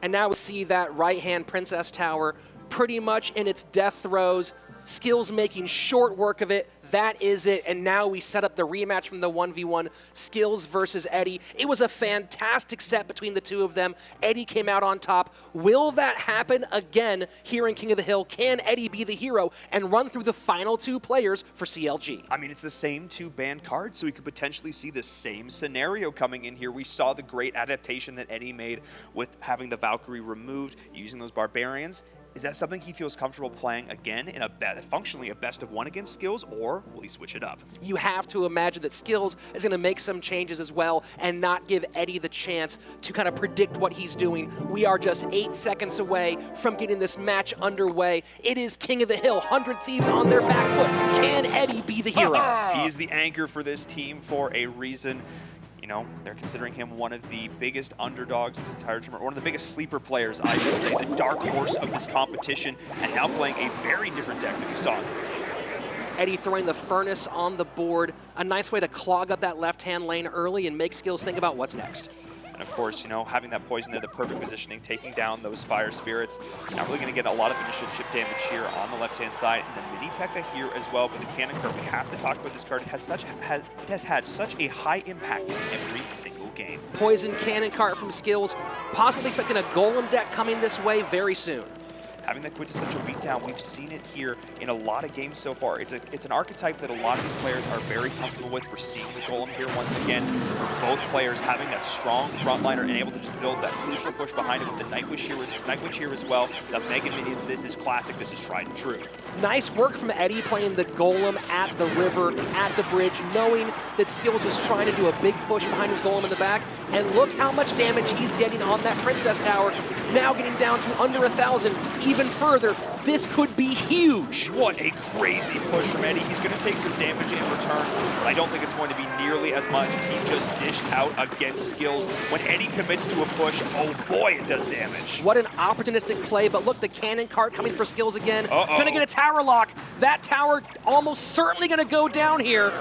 And now we see that right-hand Princess Tower pretty much in its death throes. Skills making short work of it. That is it. And now we set up the rematch from the 1v1, Skills versus Eddie. It was a fantastic set between the two of them. Eddie came out on top. Will that happen again here in King of the Hill? Can Eddie be the hero and run through the final 2 players for CLG? I mean, it's the same 2 banned cards, so we could potentially see the same scenario coming in here. We saw the great adaptation that Eddie made with having the Valkyrie removed, using those Barbarians. Is that something he feels comfortable playing again in functionally a best of 1 against Skills, or will he switch it up? You have to imagine that Skills is going to make some changes as well and not give Eddie the chance to kind of predict what he's doing. We are just 8 seconds away from getting this match underway. It is King of the Hill, 100 Thieves on their back foot. Can Eddie be the hero? He is the anchor for this team for a reason. You know, they're considering him one of the biggest underdogs this entire tournament, one of the biggest sleeper players, I should say, the dark horse of this competition, and now playing a very different deck than we saw. Eddie throwing the Furnace on the board. A nice way to clog up that left-hand lane early and make Skills think about what's next. And of course, you know, having that poison there, the perfect positioning, taking down those fire spirits. You're not really going to get a lot of initial chip damage here on the left-hand side. And the mini P.E.K.K.A. here as well, but the Cannon Cart, we have to talk about this card. It has had such a high impact in every single game. Poison Cannon Cart from Skills, possibly expecting a Golem deck coming this way very soon. Having that quintessential beatdown, we've seen it here in a lot of games so far. It's an archetype that a lot of these players are very comfortable with. We're seeing the Golem here once again. For both players having that strong frontliner and able to just build that crucial push behind it with the Nightwish here as well. The Mega Minions, this is classic, this is tried and true. Nice work from Eddie playing the Golem at the river, at the bridge, knowing that Skills was trying to do a big push behind his Golem in the back. And look how much damage he's getting on that Princess Tower. Now getting down to under 1,000. Even further, this could be huge. What a crazy push from Eddie. He's going to take some damage in return, but I don't think it's going to be nearly as much as he just dished out against Skills. When Eddie commits to a push, oh boy, it does damage. What an opportunistic play, but look, the Cannon Cart coming for Skills again. Gonna get a tower lock. That tower almost certainly gonna go down here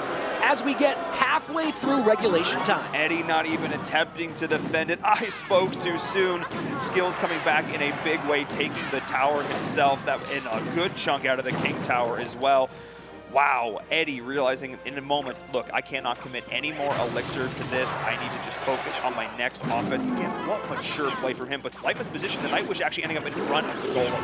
as we get halfway through regulation time. Eddie not even attempting to defend it. I spoke too soon. Skills coming back in a big way, taking the tower himself, that in a good chunk out of the King Tower as well. Wow, Eddie realizing in a moment, look, I cannot commit any more elixir to this. I need to just focus on my next offense. Again, what mature play from him, but Slipa's position, the Nightwish actually ending up in front of the Golem.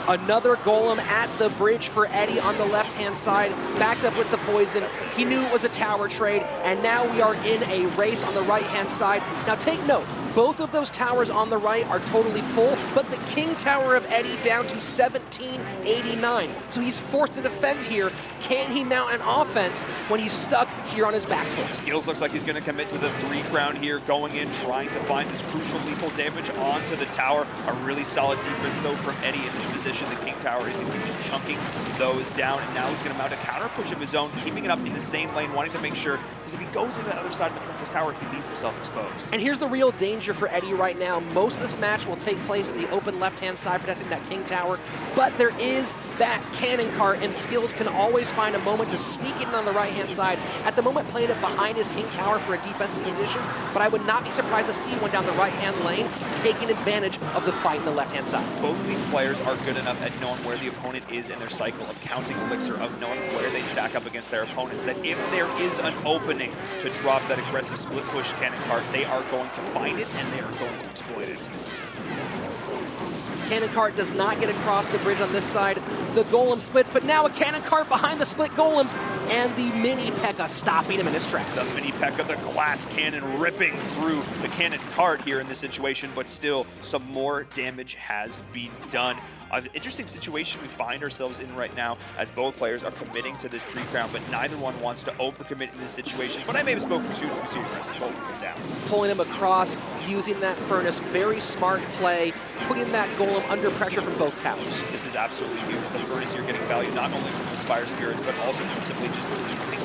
Another Golem at the bridge for Eddie on the left-hand side, backed up with the poison. He knew it was a tower trade, and now we are in a race on the right-hand side. Now take note, both of those towers on the right are totally full, but the King Tower of Eddie down to 1789. So he's forced to defend here. Can he mount an offense when he's stuck here on his back foot? Skills looks like he's going to commit to the 3 crown here, going in, trying to find this crucial lethal damage onto the tower. A really solid defense, though, from Eddie in this position. The King Tower is just chunking those down, and now he's going to mount a counter push of his own, keeping it up in the same lane, wanting to make sure, because if he goes into the other side of the Princess Tower, he leaves himself exposed. And here's the real danger for Eddie right now. Most of this match will take place in the open left-hand side, protecting that King Tower, but there is that Cannon Cart, and Skills can always find a moment to sneak in on the right-hand side. At the moment, playing it behind his King Tower for a defensive position, but I would not be surprised to see one down the right-hand lane, taking advantage of the fight in the left-hand side. Both of these players are good enough at knowing where the opponent is in their cycle, of counting elixir, of knowing where they stack up against their opponents, that if there is an opening to drop that aggressive split push Cannon Cart, they are going to find it and they are going to exploit it. Cannon Cart does not get across the bridge on this side. The Golem splits, but now a Cannon Cart behind the split Golems, and the mini P.E.K.K.A. stopping him in his tracks. The mini P.E.K.K.A., the glass cannon ripping through the Cannon Cart here in this situation, but still some more damage has been done. An interesting situation we find ourselves in right now, as both players are committing to this 3 crown, but neither one wants to overcommit in this situation. But I may have spoken soon as we see aggressive both of them down. Pulling him across, using that Furnace, very smart play, putting that Golem under pressure from both towers. This is absolutely huge. The Furnace here getting value not only from the Spire Spirits, but also from simply just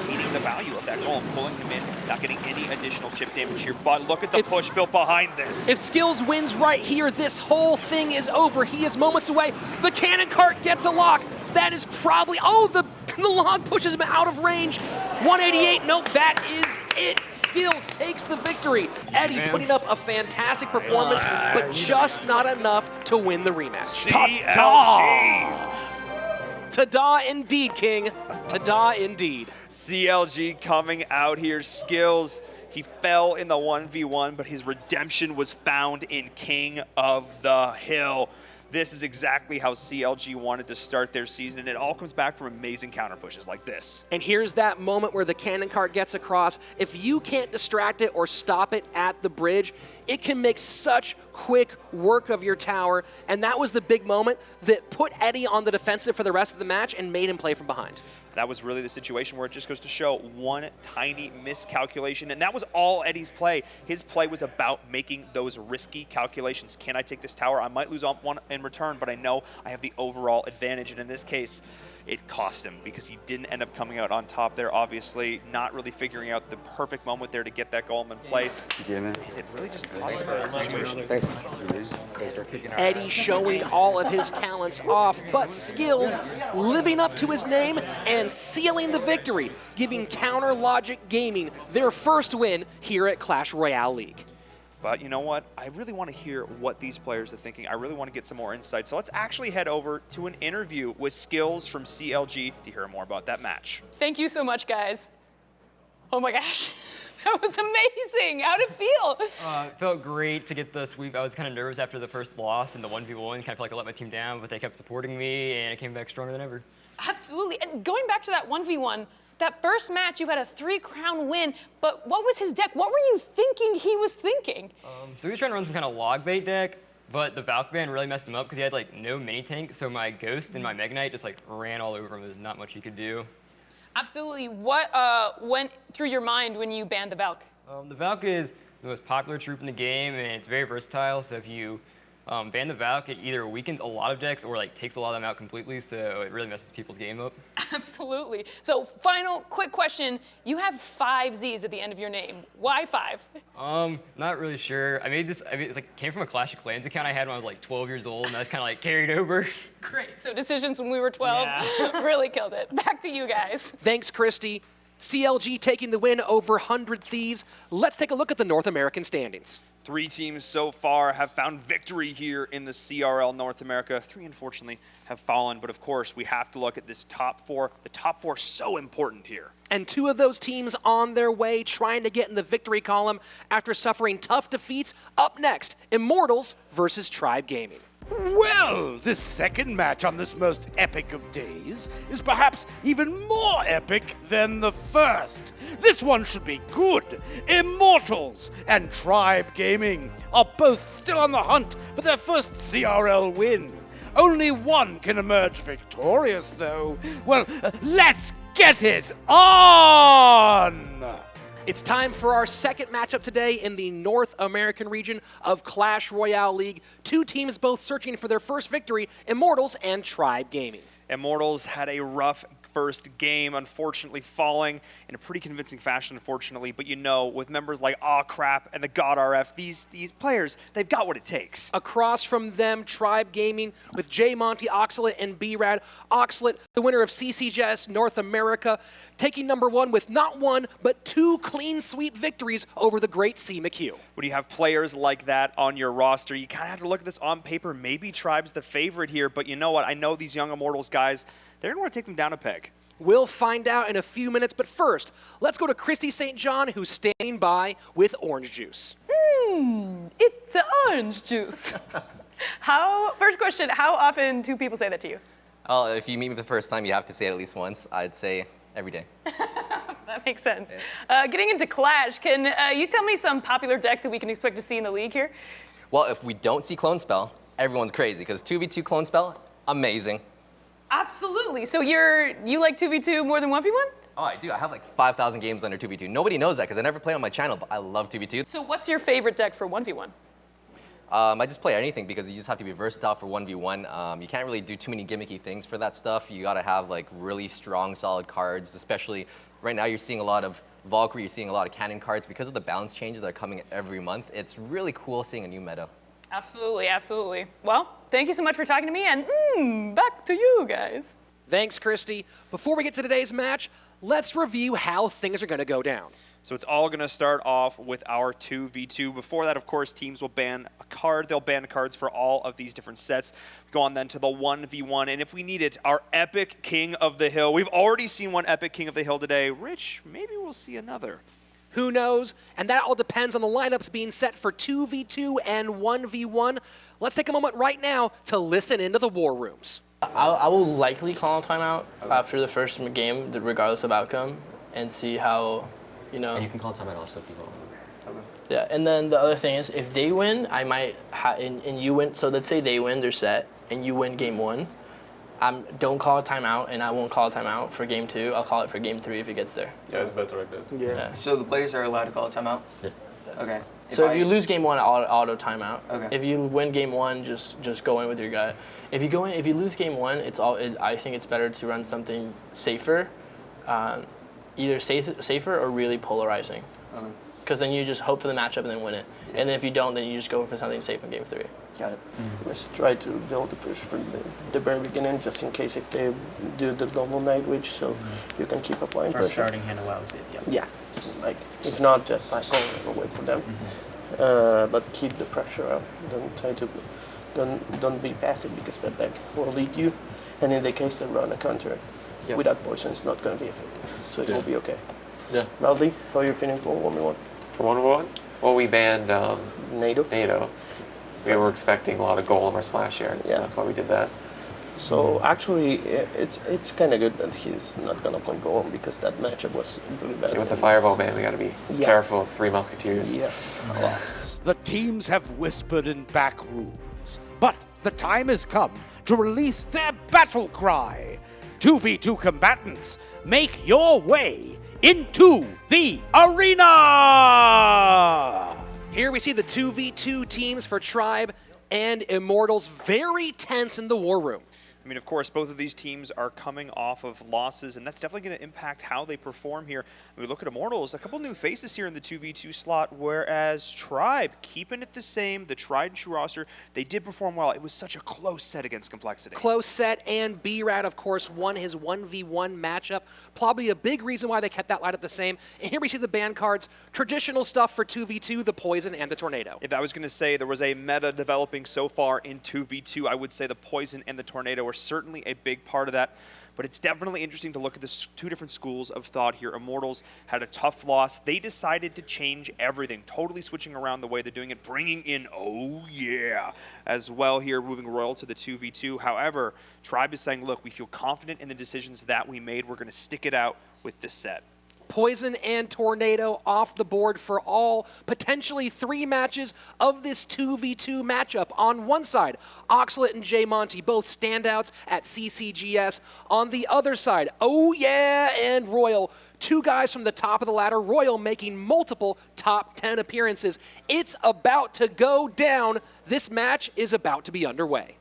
eating the value of that Golem, pulling him in, not getting any additional chip damage here. But look at the push built behind this. If Skills wins right here, this whole thing is over. He is moments away. The Cannon Cart gets a lock. That is probably, the log pushes him out of range. 188, nope, that is it. Skills takes the victory. Eddie putting up a fantastic performance, but just not enough to win the rematch. CLG! Ta-da indeed, King. Ta-da indeed. CLG coming out here. Skills, he fell in the 1v1, but his redemption was found in King of the Hill. This is exactly how CLG wanted to start their season, and it all comes back from amazing counter pushes like this. And here's that moment where the Cannon Cart gets across. If you can't distract it or stop it at the bridge, it can make such quick work of your tower, and that was the big moment that put Eddie on the defensive for the rest of the match and made him play from behind. That was really the situation where it just goes to show one tiny miscalculation, and that was all Eddie's play. His play was about making those risky calculations. Can I take this tower? I might lose one in return, but I know I have the overall advantage, and in this case, it cost him because he didn't end up coming out on top there, obviously, not really figuring out the perfect moment there to get that goal in place. Yeah, man. It really just cost him that situation. Eddie showing all of his talents off, but skills, living up to his name and sealing the victory, giving Counter Logic Gaming their first win here at Clash Royale League. But you know what? I really want to hear what these players are thinking. I really want to get some more insight. So let's actually head over to an interview with Skills from CLG to hear more about that match. Thank you so much, guys. Oh my gosh, that was amazing. How'd it feel? It felt great to get the sweep. I was kind of nervous after the first loss and the 1v1. Kind of felt like I let my team down, but they kept supporting me, and I came back stronger than ever. Absolutely. And going back to that 1v1, that first match, you had a 3-crown win, but what was his deck? What were you thinking he was thinking? So he was trying to run some kind of log bait deck, but the Valk ban really messed him up because he had like no mini tank, so my Ghost and my Mega Knight just like ran all over him. There's not much he could do. Absolutely. What went through your mind when you banned the Valk? The Valk is the most popular troop in the game, and it's very versatile, so if you ban the Valk, it either weakens a lot of decks or like takes a lot of them out completely, so it really messes people's game up. Absolutely. So final quick question. You have 5 Z's at the end of your name. Why 5? Not really sure. I mean, it's like came from a Clash of Clans account I had when I was like 12 years old, and that's kind of like carried over. Great. So decisions when we were 12 really killed it. Back to you guys. Thanks, Christy. CLG taking the win over 100 Thieves. Let's take a look at the North American standings. 3 teams so far have found victory here in the CRL North America. 3, unfortunately, have fallen. But of course, we have to look at this top 4. The top 4 so important here. And 2 of those teams on their way trying to get in the victory column after suffering tough defeats. Up next, Immortals versus Tribe Gaming. Well, this second match on this most epic of days is perhaps even more epic than the first. This one should be good. Immortals and Tribe Gaming are both still on the hunt for their first CRL win. Only one can emerge victorious, though. Well, let's get it on! It's time for our second matchup today in the North American region of Clash Royale League. 2 teams both searching for their first victory, Immortals and Tribe Gaming. Immortals had a rough first game, unfortunately falling in a pretty convincing fashion, unfortunately. But you know, with members like Aw Crap and the God RF, these players, they've got what it takes. Across from them, Tribe Gaming with J Monty, Oxlet, and B-Rad. Oxlet, the winner of CCJS North America, taking number 1 with not 1, but 2 clean sweep victories over the great C. McHugh. When you have players like that on your roster, you kind of have to look at this on paper. Maybe Tribe's the favorite here, but you know what? I know these young Immortals guys, they're going to want to take them down a peg. We'll find out in a few minutes, but first, let's go to Christy St. John, who's staying by with orange juice. It's orange juice. First question, how often do people say that to you? Oh, if you meet me the first time, you have to say it at least once. I'd say every day. That makes sense. Getting into Clash, can you tell me some popular decks that we can expect to see in the league here? Well, if we don't see Clone Spell, everyone's crazy, because 2v2 Clone Spell, amazing. Absolutely. So you like 2v2 more than 1v1? Oh, I do. I have like 5,000 games under 2v2. Nobody knows that because I never play on my channel, but I love 2v2. So what's your favorite deck for 1v1? I just play anything because you just have to be versatile for 1v1. You can't really do too many gimmicky things for that stuff. You got to have like really strong, solid cards, especially right now you're seeing a lot of Valkyrie, you're seeing a lot of cannon cards because of the balance changes that are coming every month. It's really cool seeing a new meta. Absolutely, absolutely. Well, thank you so much for talking to me, and back to you guys. Thanks, Christy. Before we get to today's match, let's review how things are going to go down. So it's all going to start off with our 2v2. Before that, of course, teams will ban a card. They'll ban cards for all of these different sets. Go on then to the 1v1. And if we need it, our Epic King of the Hill. We've already seen one Epic King of the Hill today. Rich, maybe we'll see another. Who knows? And that all depends on the lineups being set for 2v2 and 1v1. Let's take a moment right now to listen into the war rooms. I will likely call a timeout after the first game, regardless of outcome, and see how, you know. And you can call timeout also if you want. Okay. Yeah, and then the other thing is, if they win, I might, and you win, so let's say they win their set, and you win game 1. Don't call a timeout, and I won't call a timeout for game 2. I'll call it for game 3 if it gets there. Yeah, it's better like that. Yeah. So the players are allowed to call a timeout? Yeah. Okay. So if you lose game one, auto timeout. Okay. If you win game one, just go in with your guy. If you lose game one, I think it's better to run something safer, either safer or really polarizing. Because then you just hope for the matchup and then win it. And then if you don't, then you just go for something safe in game 3. Got it. Let's try to build the push from the very beginning, just in case if they do the double night witch, so you can keep applying First pressure. starting hand of WoW's it, Yeah, like if not, just like go and wait for them. But keep the pressure up. Don't try to, don't be passive because that deck will lead you. And in the case they run a counter, without poison, it's not going to be effective. So it will be okay. Yeah. Maldi, how are you feeling for 1v1? For 1v1? Well, we banned NATO. We were expecting a lot of golem or splash here, so that's why we did that. So actually, it's kind of good that he's not gonna play golem because that matchup was really bad. Yeah, with the fireball ban, we got to be careful of 3 musketeers. Yeah. The teams have whispered in back rooms, but the time has come to release their battle cry. 2v2 combatants, make your way into the arena! Here we see the 2v2 teams for Tribe and Immortals very tense in the war room. I mean, of course, both of these teams are coming off of losses, and that's definitely going to impact how they perform here. When we look at Immortals, a couple new faces here in the 2v2 slot, whereas Tribe, keeping it the same, the tried and true roster, they did perform well. It was such a close set against Complexity. Close set, and B-Rad, of course, won his 1v1 matchup. Probably a big reason why they kept that lineup the same. And here we see the ban cards, traditional stuff for 2v2, the Poison and the Tornado. If I was going to say there was a meta developing so far in 2v2, I would say the Poison and the Tornado are certainly a big part of that. But it's definitely interesting to look at the two different schools of thought here. Immortals had a tough loss. They decided to change everything, totally switching around the way they're doing it, bringing in, oh yeah, as well here, moving Royal to the 2v2. However, Tribe is saying, look, we feel confident in the decisions that we made. We're going to stick it out with this set. Poison and Tornado off the board for all potentially 3 matches of this 2v2 matchup. On one side, Oxlet and J Monty, both standouts at CCGS. On the other side, oh yeah, and Royal, 2 guys from the top of the ladder. Royal making multiple top 10 appearances. It's about to go down. This match is about to be underway.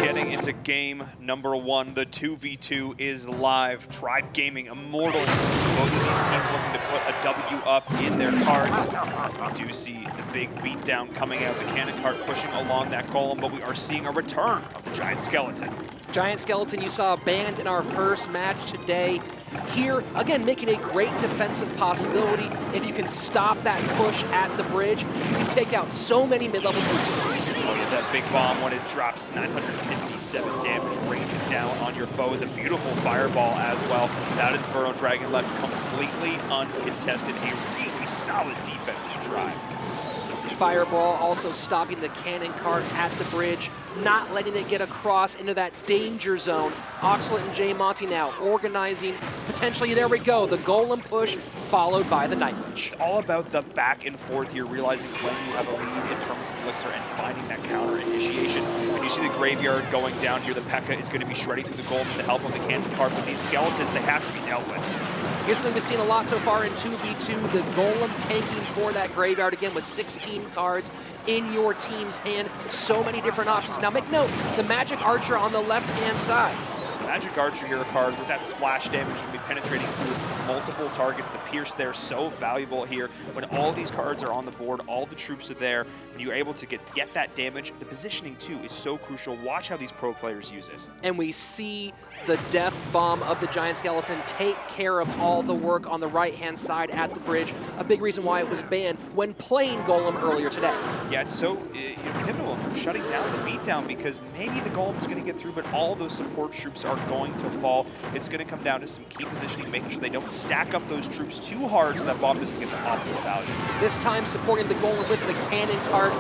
Getting into game number 1, the 2v2 is live. Tribe Gaming, Immortals, both of these teams looking to put a W up in their cards. As we do see the big beatdown coming out, the cannon cart pushing along that golem, but we are seeing a return of the Giant Skeleton. Giant Skeleton you saw banned in our first match today. Here, again, making a great defensive possibility. If you can stop that push at the bridge, you can take out so many mid-level troops at once. Oh yeah, that big bomb when it drops 957 damage raining down on your foes. A beautiful fireball as well. That Inferno Dragon left completely uncontested. A really solid defense for Tribe. Fireball also stopping the cannon cart at the bridge, not letting it get across into that danger zone. Oxlet and J Monty now organizing, potentially, there we go, the golem push followed by the Night Witch. It's all about the back and forth here, realizing when you have a lead in terms of Elixir and finding that counter initiation. When you see the graveyard going down here, the P.E.K.K.A. is going to be shredding through the golem with the help of the cannon cart, but these skeletons, they have to be dealt with. Here's something we've seen a lot so far in 2v2, the golem tanking for that graveyard, again with 16 cards in your team's hand. So many different options. Now make note, the Magic Archer on the left-hand side. Magic Archer here, a card with that splash damage can be penetrating through multiple targets. The Pierce there, so valuable here. When all these cards are on the board, all the troops are there, and you're able to get that damage. The positioning, too, is so crucial. Watch how these pro players use it. And we see the Death Bomb of the Giant Skeleton take care of all the work on the right-hand side at the bridge. A big reason why it was banned when playing Golem earlier today. Yeah, it's so pivotal in shutting down the beatdown because maybe the Golem's going to get through, but all those support troops are going to fall. It's going to come down to some key positioning, making sure they don't stack up those troops too hard so that bomb doesn't get the optimal value. This time supporting the Golem with the cannon cart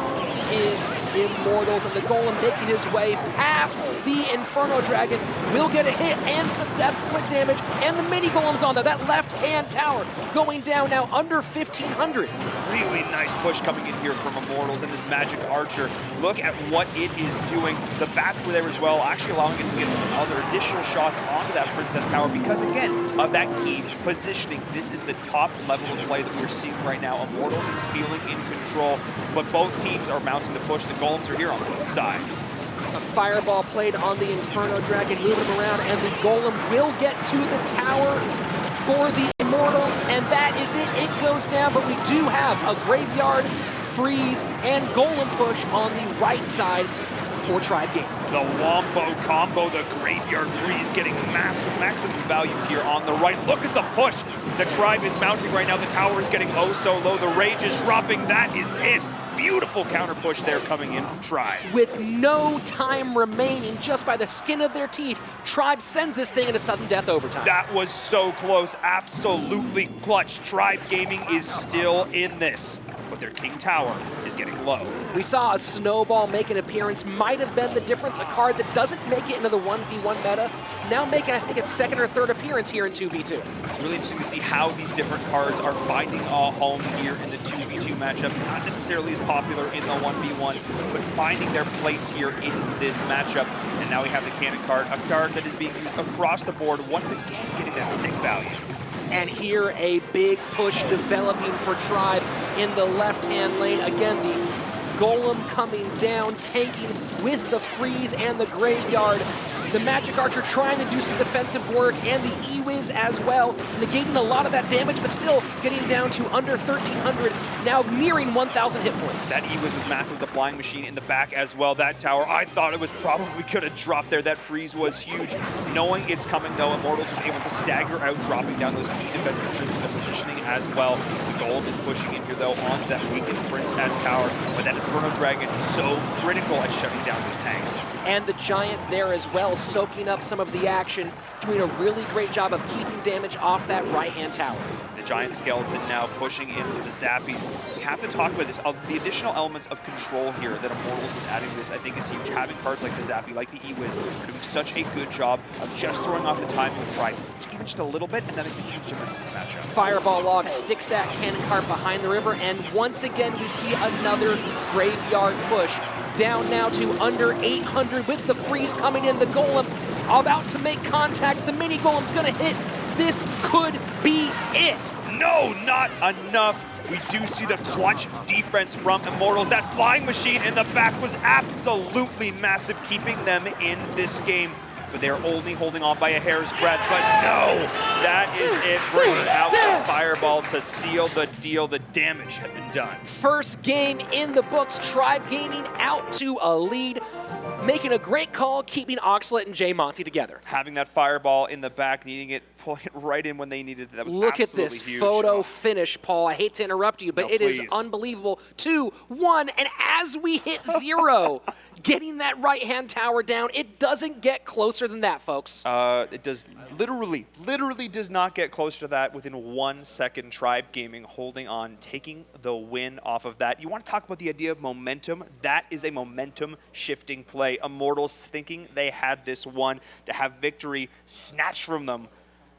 is Immortals, and the Golem making his way past the Inferno Dragon will get a hit and some death split damage, and the mini Golem's on there. That left-hand tower going down now under 1,500. really nice push coming in here from Immortals and this Magic Archer. Look at what it is doing. The bats were there as well, actually allowing it to get some other additional shots onto that Princess Tower because, again, of that key positioning. This is the top level of play that we're seeing right now. Immortals is feeling in control, but both teams are mounting the push. The Golems are here on both sides. A fireball played on the Inferno Dragon, moving him around, and the Golem will get to the tower for the Immortals, and that is it. It goes down, but we do have a Graveyard, Freeze, and Golem push on the right side for Tribe Gaming. The Wombo combo, the Graveyard Freeze getting maximum value here on the right. Look at the push the Tribe is mounting right now. The tower is getting oh so low. The Rage is dropping. That is it. Beautiful counter push there coming in from Tribe. With no time remaining, just by the skin of their teeth, Tribe sends this thing into sudden death overtime. That was so close. Absolutely clutch. Tribe Gaming is still in this, but their King Tower is getting low. We saw a Snowball make an appearance, might have been the difference, a card that doesn't make it into the 1v1 meta, now making, I think, its second or third appearance here in 2v2. It's really interesting to see how these different cards are finding a home here in the 2v2 matchup. Not necessarily as popular in the 1v1, but finding their place here in this matchup. And now we have the Cannon card, a card that is being used across the board, once again getting that sick value. And here a big push developing for Tribe in the left-hand lane. Again, the Golem coming down, tanking with the Freeze and the Graveyard. The Magic Archer trying to do some defensive work, and the E-Wiz as well, negating a lot of that damage, but still getting down to under 1,300, now nearing 1,000 hit points. That E-Wiz was massive, the Flying Machine in the back as well. That tower, I thought it was probably going to drop there. That Freeze was huge. Knowing it's coming, though, Immortals was able to stagger out, dropping down those key defensive troops in the positioning as well. The Golem is pushing in here, though, onto that weakened Princess Tower, but that Inferno Dragon is so critical at shutting down those tanks. And the Giant there as well, soaking up some of the action, doing a really great job of keeping damage off that right-hand tower. The Giant Skeleton now pushing in for the Zappies. We have to talk about this. The additional elements of control here that Immortals is adding to this, I think, is huge. Having cards like the Zappy, like the E-Wiz, are doing such a good job of just throwing off the timing with Tribe, even just a little bit, and that makes a huge difference in this matchup. Fireball Log sticks that cannon cart behind the river, and once again we see another Graveyard push. Down now to under 800 with the Freeze coming in. The Golem about to make contact. The mini Golem's gonna hit. This could be it. No, not enough. We do see the clutch defense from Immortals. That Flying Machine in the back was absolutely massive, keeping them in this game. But they're only holding on by a hair's breadth. But no, that is it, bringing out the Fireball to seal the deal. The damage had been done. First game in the books, Tribe Gaming out to a lead, making a great call, keeping Oxlet and Jay Monty together. Having that Fireball in the back, needing it, pulling it right in when they needed it. That was Look at this huge. photo finish, Paul. I hate to interrupt you, but No, it is please. unbelievable. 2, 1, and as we hit 0, getting that right-hand tower down, it doesn't get closer than that, folks. It does literally does not get closer to that. Within 1 second, Tribe Gaming holding on, taking the win off of that. You want to talk about the idea of momentum? That is a momentum-shifting play. Immortals thinking they had this one, to have victory snatched from them.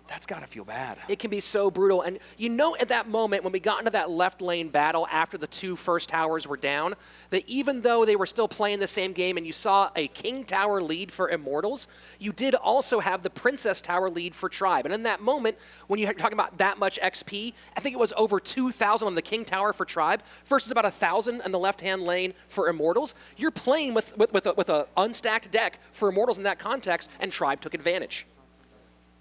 That's got to feel bad. It can be so brutal. And you know, at that moment, when we got into that left lane battle after the 2 first towers were down, that even though they were still playing the same game and you saw a King Tower lead for Immortals, you did also have the Princess Tower lead for Tribe. And in that moment, when you're talking about that much XP, I think it was over 2,000 on the King Tower for Tribe versus about 1,000 in the left-hand lane for Immortals. You're playing with a unstacked deck for Immortals in that context, and Tribe took advantage.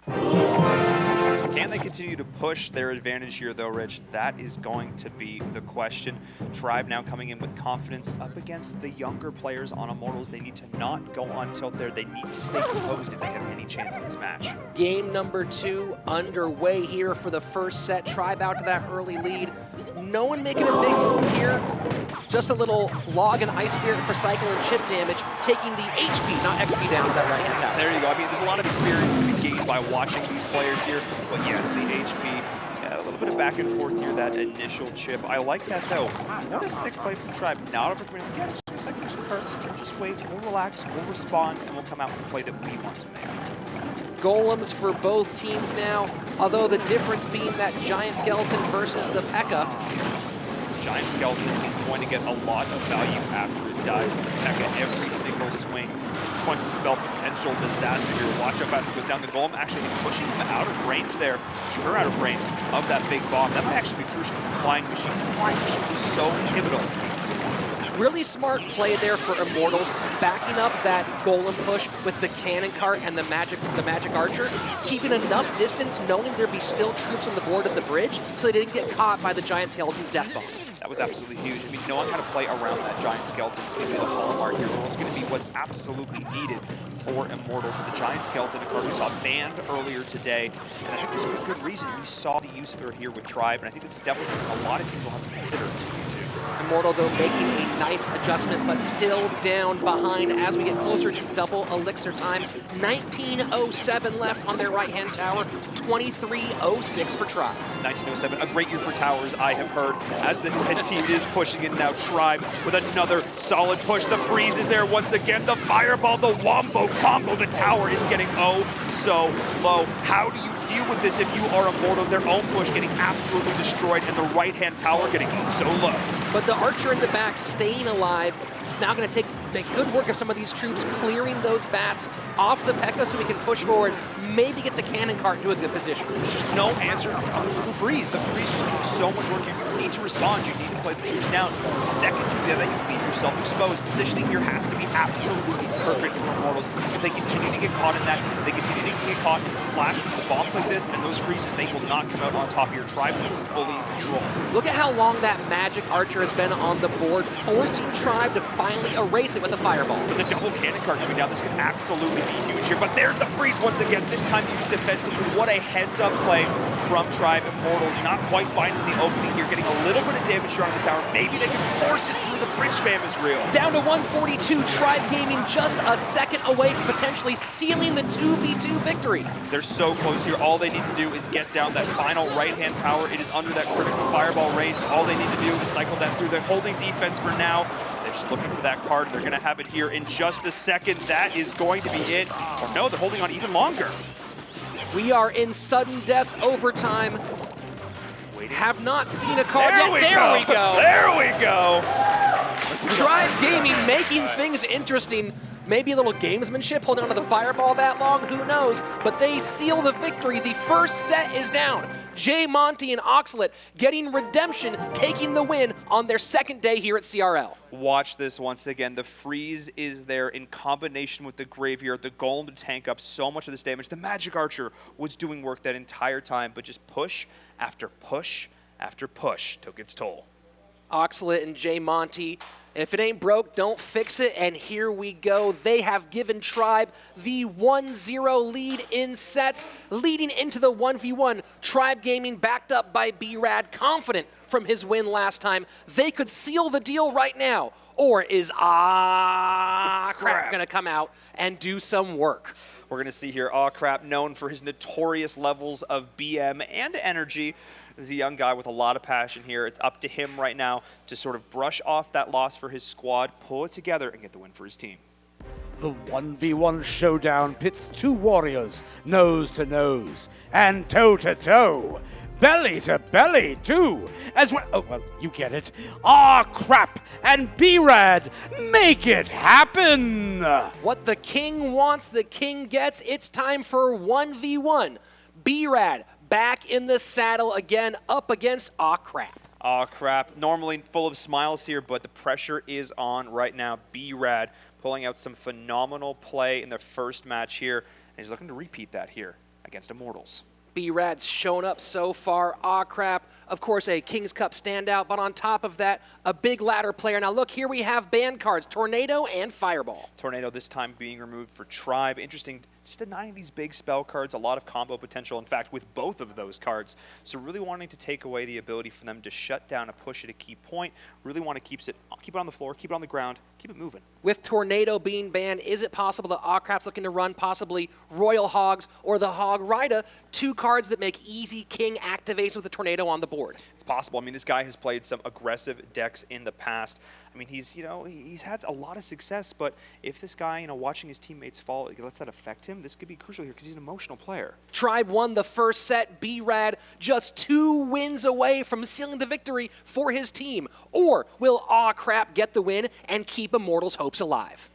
Can they continue to push their advantage here, though, Rich? That is going to be the question. Tribe now coming in with confidence up against the younger players on Immortals. They need to not go on tilt there. They need to stay composed if they have any chance in this match. Game number 2 underway here for the first set. Tribe out to that early lead. No one making a big move here. Just a little Log and Ice Spirit for cycle and chip damage, taking the HP, not XP, down to that right-hand tower. There you go. I mean, there's a lot of experience to be gained by watching these players here. But yes, the HP, yeah, a little bit of back and forth here, that initial chip. I like that, though. What a sick play from Tribe. Not overcommitting. Again, just 2 seconds for cards. We'll just wait, we'll relax, we'll respond, and we'll come out with the play that we want to make. Golems for both teams now, although the difference being that Giant Skeleton versus the P.E.K.K.A. Giant Skeleton is going to get a lot of value after it dies. P.E.K.K.A every single swing is going to spell potential disaster here. Watch how fast it goes down. The Golem actually pushing him out of range there. Sure out of range of that big bomb. That might actually be crucial for the Flying Machine. The Flying Machine is so pivotal. Really smart play there for Immortals, backing up that Golem push with the Cannon Cart and the Magic Archer, keeping enough distance, knowing there'd be still troops on the board at the bridge, so they didn't get caught by the Giant Skeleton's Death Bomb. That was absolutely huge. I mean, knowing how to play around that Giant Skeleton is going to be the hallmark here. It's going to be what's absolutely needed for Immortals. The Giant Skeleton, a card we saw banned earlier today, and I think this is for good reason. We saw the use of it here with Tribe, and I think this is definitely something a lot of teams will have to consider in 2v2. Immortal, though, making a nice adjustment, but still down behind as we get closer to double elixir time. 19:07 left on their right-hand tower, 23:06 for Tribe. 1907, a great year for towers, I have heard, as the red team is pushing in now. Tribe with another solid push. The freeze is there once again. The fireball, the wombo combo. The tower is getting oh so low. How do you deal with this if you are Immortals? Their own push getting absolutely destroyed, and the right-hand tower getting so low. But the Archer in the back staying alive. Now going to make good work of some of these troops, clearing those bats off the P.E.K.K.A so we can push forward, maybe get the Cannon Cart into a good position. There's just no answer on the freeze. The freeze is just doing so much work. You need to respond. You need to play the troops down. The second you do that, you leave yourself exposed. Positioning here has to be absolutely perfect for Immortals. If they continue to get caught in that, if they continue to get caught in splash with the bombs like this and those freezes, they will not come out on top of your Tribe. Fully in control. Look at how long that Magic Archer has been on the board, forcing Tribe to finally erase it with a fireball. With the double Cannon Cart coming down, this could absolutely be huge here. But there's the freeze once again, this time used defensively. What a heads-up play from Tribe. Immortals not quite finding the opening here, getting a little bit of damage here on the tower. Maybe they can force it through. The bridge spam is real. Down to 142, Tribe Gaming just a second away from potentially sealing the 2v2 victory. They're so close here. All they need to do is get down that final right-hand tower. It is under that critical fireball range. All they need to do is cycle that through. They're holding defense for now. They're just looking for that card. They're going to have it here in just a second. That is going to be it. Or no, they're holding on even longer. We are in sudden death overtime. Have not seen a card there yet. We there go. we go. There we go. Tribe Gaming making things interesting. Maybe a little gamesmanship, holding onto the fireball that long, who knows? But they seal the victory. The first set is down. Jay Monty and Oxalate getting redemption, taking the win on their second day here at CRL. Watch this once again. The freeze is there in combination with the Graveyard, the Golem to tank up so much of this damage. The Magic Archer was doing work that entire time, but just push after push after push took its toll. Oxalate and Jay Monty, if it ain't broke, don't fix it, and here we go. They have given Tribe the 1-0 lead in sets, leading into the 1v1. Tribe Gaming backed up by B-Rad, confident from his win last time. They could seal the deal right now, or is Crap gonna come out and do some work? We're gonna see here, Crap, known for his notorious levels of BM and energy. He's a young guy with a lot of passion here. It's up to him right now to sort of brush off that loss for his squad, pull it together, and get the win for his team. The 1v1 showdown pits two warriors, nose to nose, and toe to toe. Belly to belly, too. As well, oh, well, you get it. Crap and B-Rad make it happen. What the king wants, the king gets. It's time for 1v1. B-Rad back in the saddle again, up against Crap. Crap. Normally full of smiles here, but the pressure is on right now. B-Rad pulling out some phenomenal play in the first match here, and he's looking to repeat that here against Immortals. B-Rad's shown up so far. Crap. Of course, a King's Cup standout, but on top of that, a big ladder player. Now look, here we have banned cards, Tornado and Fireball. Tornado this time being removed for Tribe. Interesting, just denying these big spell cards, a lot of combo potential, in fact, with both of those cards. So really wanting to take away the ability for them to shut down a push at a key point. Really want to keep it on the floor, keep it on the ground, keep it moving. With Tornado being banned, is it possible that Crap's looking to run possibly Royal Hogs or the Hog Rida, two cards that make easy King activations with the Tornado on the board? it's possible. I mean, this guy has played some aggressive decks in the past. I mean, he's had a lot of success, but if this guy, watching his teammates fall, lets that affect him, this could be crucial here because he's an emotional player. Tribe won the first set. B-Rad just 2 wins away from sealing the victory for his team. Or will Aw Crap get the win and keep Immortals' hopes alive?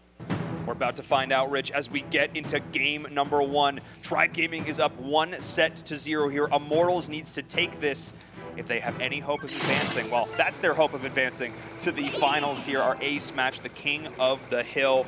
We're about to find out, Rich, as we get into game number 1. Tribe Gaming is up 1-0 here. Immortals needs to take this if they have any hope of advancing. Well, that's their hope of advancing to the finals here. Our ace match, the King of the Hill.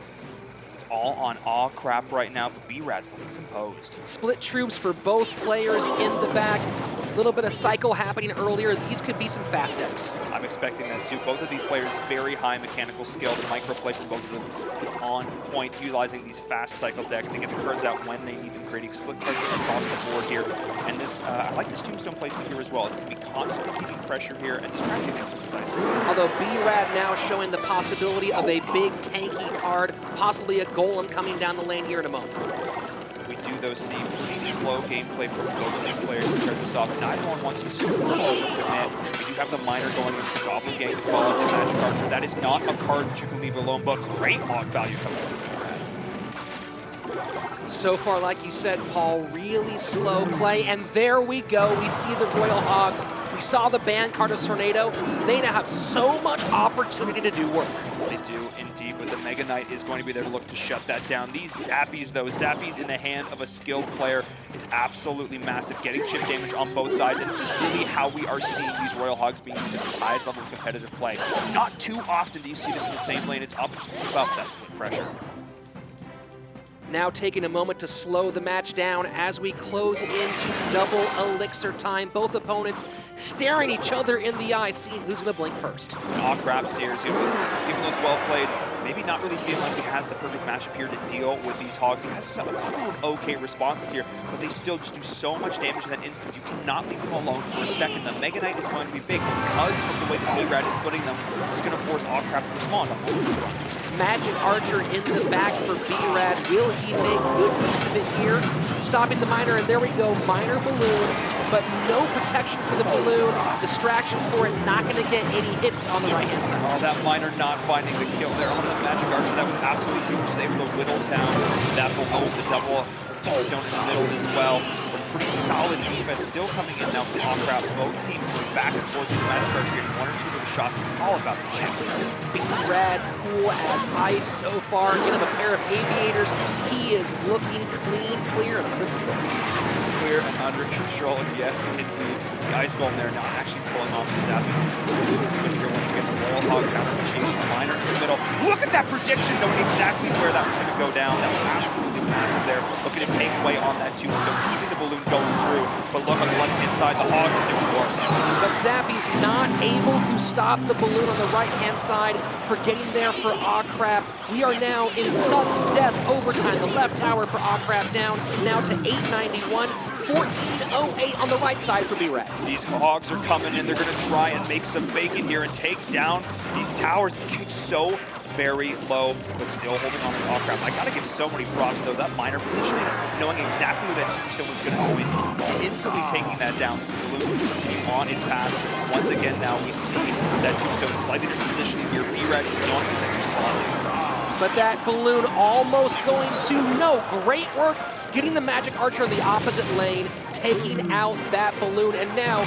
It's all on Aw Crap right now, but B-Rad's looking composed. Split troops for both players in the back. A little bit of cycle happening earlier. These could be some fast decks. I'm expecting that too. Both of these players, very high mechanical skill. The microplay for both of them is on point, utilizing these fast cycle decks to get the cards out when they need them, creating split pressure across the board here. And this, I like this tombstone placement here as well. It's going to be constantly keeping pressure here and distracting things with this ice cream. Although B-Rad now showing the possibility of a big tanky card, possibly a golem coming down the lane here in a moment. We do, though, see pretty slow gameplay from both of these players to start this off. Neither one wants to super overcommit. We do have the Miner going into the Goblin Gang to follow up the Magic Archer. That is not a card that you can leave alone, but great log value coming from B-Rad. So far, like you said, Paul, really slow play. And there we go. We see the Royal Hogs. We saw the ban card of Tornado. They now have so much opportunity to do work. They do indeed, but the Mega Knight is going to be there to look to shut that down. These Zappies, though, Zappies in the hand of a skilled player is absolutely massive, getting chip damage on both sides, and this is really how we are seeing these Royal Hogs being used at the highest level of competitive play. Not too often do you see them in the same lane. It's often just to keep up that split pressure. Now taking a moment to slow the match down as we close into double elixir time. Both opponents staring each other in the eye, seeing who's going to blink first. Aw Crap's here, so he's giving those well plays, maybe not really feeling like he has the perfect matchup here to deal with these Hogs. He has a couple of okay responses here, but they still just do so much damage in that instant. You cannot leave them alone for a second. The Mega Knight is going to be big because of the way that B-Rad is splitting them. This is going to force Aw Crap to respond on multiple fronts. Magic Archer in the back for B-Rad. Will he make good use of it here? Stopping the Miner, and there we go, Miner Balloon, but no protection for the Balloon. Distractions for it, not going to get any hits on the right-hand side. Oh, that Miner not finding the kill there on the Magic Archer. That was absolutely huge. They were able to whittle down that Balloon, the double tombstone in the middle as well. Pretty solid defense still coming in now from Aw Crap. Both teams going back and forth with the Magic Archer, getting 1 or 2 little shots. It's all about the champion. B-Rad cool as ice so far. Get him a pair of aviators. He is looking clean, clear, and under control. Clear and under control, yes indeed. The ice golem there not actually pulling off the Zappies. Here once again, the Royal Hog counter chase the Miner in the middle. Look at that prediction, knowing exactly where that was going to go down. That was absolutely massive there. Looking to take away on that tombstone, keeping the balloon going through. But look on the left-hand side, the Hog is doing work. But Zappy's not able to stop the balloon on the right-hand side for getting there for Aw Crap. We are now in sudden death overtime. The left tower for Aw Crap down, now to 891. 1408 on the right side for B-Rad. These Hogs are coming in. They're going to try and make some bacon here and take down these towers. It's getting so very low, but still holding on this Aw Crap. I got to give so many props, though. That Miner positioning, knowing exactly where that tombstone was going to go in, instantly taking that down. So the balloon will continue on its path. Once again, now we see that tombstone slightly different positioning here. B-Rad is knowing his extra spot. But that balloon almost going to no. Great work getting the Magic Archer in the opposite lane, taking out that balloon, and now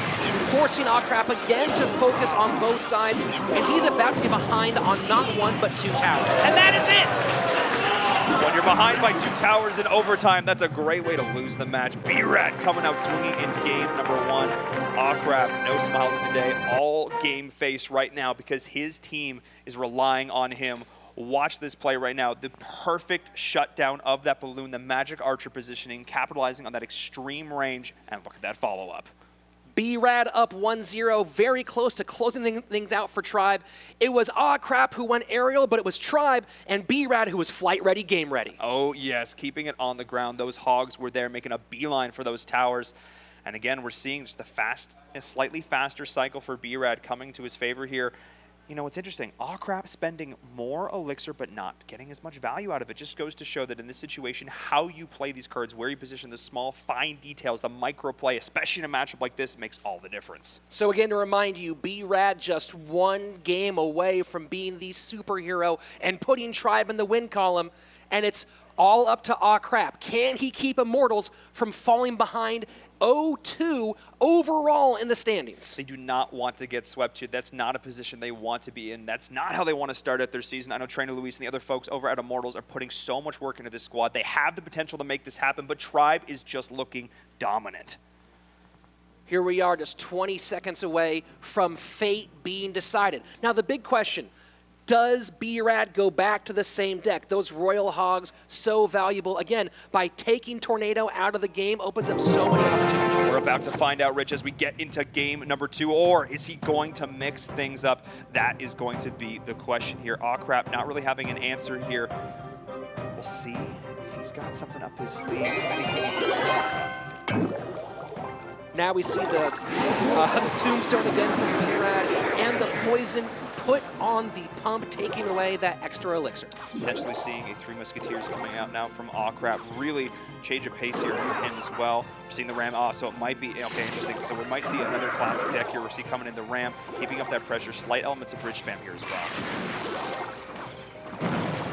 forcing Aw Crap again to focus on both sides, and he's about to get behind on not 1 but 2 towers. And that is it! When you're behind by 2 towers in overtime, that's a great way to lose the match. B-Rad coming out swinging in game number 1. Aw Crap, no smiles today. All game face right now because his team is relying on him. Watch this play right now. The perfect shutdown of that balloon, the Magic Archer positioning, capitalizing on that extreme range, and look at that follow-up. B-Rad up 1-0, very close to closing things out for Tribe. It was Aw Crap who went aerial, but it was Tribe and B-Rad who was flight ready, game ready. Oh yes, keeping it on the ground. Those Hogs were there making a beeline for those towers. And again, we're seeing just a slightly faster cycle for B-Rad coming to his favor here. you know, it's interesting. Crap spending more elixir but not getting as much value out of it. Just goes to show that in this situation, how you play these cards, where you position the small, fine details, the micro play, especially in a matchup like this, makes all the difference. So again, to remind you, B-Rad just one game away from being the superhero and putting Tribe in the win column, and it's all up to Crap. Can he keep Immortals from falling behind 0-2 overall in the standings? They do not want to get swept here. That's not a position they want to be in. That's not how they want to start out their season. I know Trainer Luis and the other folks over at Immortals are putting so much work into this squad. They have the potential to make this happen, but Tribe is just looking dominant. Here we are just 20 seconds away from fate being decided. Now the big question, does B-Rad go back to the same deck? Those Royal Hogs, so valuable. Again, by taking Tornado out of the game, opens up so many opportunities. We're about to find out, Rich, as we get into game number 2, or is he going to mix things up? That is going to be the question here. Crap, not really having an answer here. We'll see if he's got something up his sleeve. I think he needs to switch things up. Now we see the Tombstone again from B-Rad and the Poison put on the pump, taking away that extra elixir. Potentially seeing a 3 Musketeers coming out now from Crap. Really change of pace here for him as well. We're seeing the Ram, so it might be, okay, interesting. So we might see another classic deck here. We're seeing coming in the Ram, keeping up that pressure, slight elements of bridge spam here as well.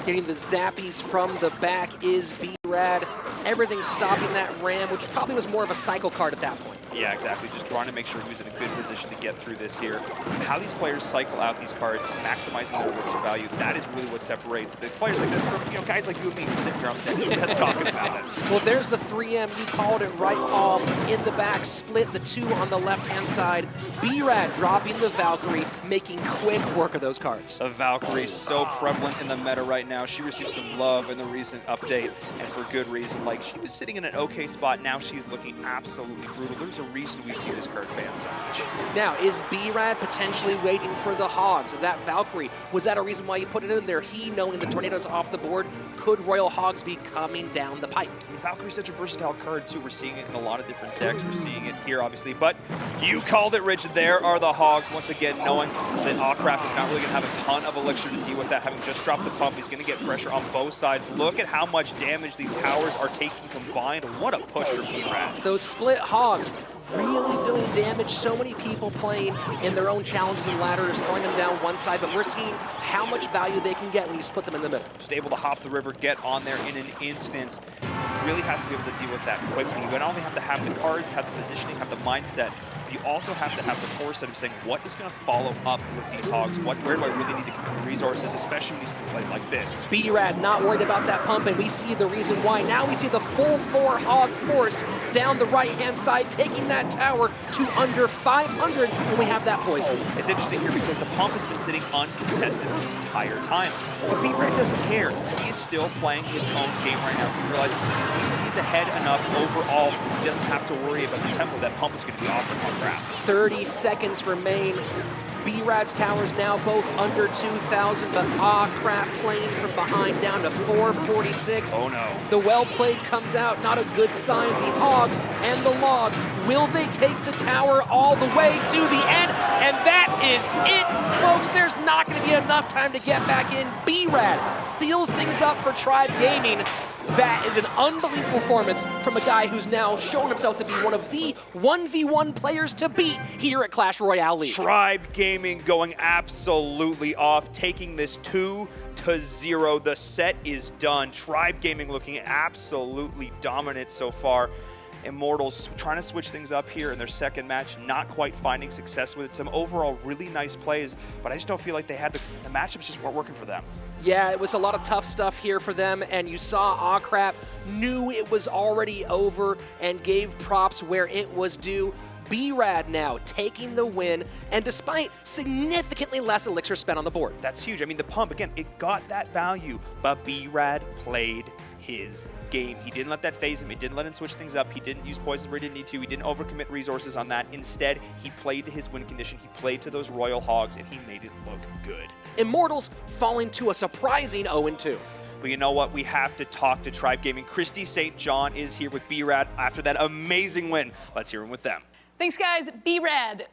Getting the zappies from the back is B-Rad. Everything stopping that Ram, which probably was more of a cycle card at that point. Yeah, exactly. Just trying to make sure he was in a good position to get through this here. How these players cycle out these cards, maximizing their elixir value, that is really what separates the players like this from, you know, guys like you and me who sit here on the deck just talking about it. Well, there's the 3M. You called it right, Paul. In the back, split the 2 on the left-hand side. B-Rad dropping the Valkyrie, making quick work of those cards. The Valkyrie, so prevalent in the meta right now. She received some love in the recent update, and for good reason. Like, she was sitting in an okay spot. Now she's looking absolutely brutal. There's a reason we see this card banned so much. Now, is B-Rad potentially waiting for the Hogs? That Valkyrie, was that a reason why you put it in there? He, knowing the Tornado's off the board, could Royal Hogs be coming down the pipe? Valkyrie's such a versatile card, too. We're seeing it in a lot of different decks. We're seeing it here, obviously. But you called it, Rich. There are the Hogs. Once again, knowing that Crap is not really going to have a ton of elixir to deal with that. Having just dropped the pump, he's going to get pressure on both sides. Look at how much damage these towers are taking combined. What a push for B-Rad. Those split Hogs really doing damage. So many people playing in their own challenges and ladders, throwing them down one side, but we're seeing how much value they can get when you split them in the middle. Just able to hop the river, get on there in an instant. You really have to be able to deal with that quickly. You not only have to have the cards, have the positioning, have the mindset, but you also have to have the foresight of saying, what is going to follow up with these Hogs? Where do I really need to commit resources, especially when you see them play like this? B-Rad not worried about that pump, and we see the reason why. Now we see the full 4 Hog force down the right-hand side, taking that tower to under 500 when we have that poison. It's interesting here because the pump has been sitting uncontested this entire time. But B-Rad doesn't care. He is still playing his own game right now. He realizes that he's ahead enough overall. He doesn't have to worry about the tempo that pump is going to be offering on Crap. 30 seconds remain. B-Rad's towers now both under 2,000, but Crap playing from behind down to 446. Oh no. The well-played comes out, not a good sign. The Hogs and the Log, will they take the tower all the way to the end? And that is it, folks. There's not going to be enough time to get back in. B-Rad seals things up for Tribe Gaming. That is an unbelievable performance from a guy who's now shown himself to be one of the 1v1 players to beat here at Clash Royale League. Tribe Gaming going absolutely off, taking this 2-0. The set is done. Tribe Gaming looking absolutely dominant so far. Immortals trying to switch things up here in their second match, not quite finding success with it. Some overall really nice plays, but I just don't feel like they had the matchups just weren't working for them. Yeah, it was a lot of tough stuff here for them, and you saw Crap knew it was already over and gave props where it was due. B-Rad now taking the win, and despite significantly less elixir spent on the board. That's huge. I mean, the pump, again, it got that value, but B-Rad played his game. He didn't let that phase him. He didn't let him switch things up. He didn't use poison where he didn't need to. He didn't overcommit resources on that. Instead, he played to his win condition. He played to those Royal Hogs, and he made it look good. Immortals falling to a surprising 0-2. But you know what? We have to talk to Tribe Gaming. Christy St. John is here with B-Rad after that amazing win. Let's hear him with them. Thanks, guys. B-Rad,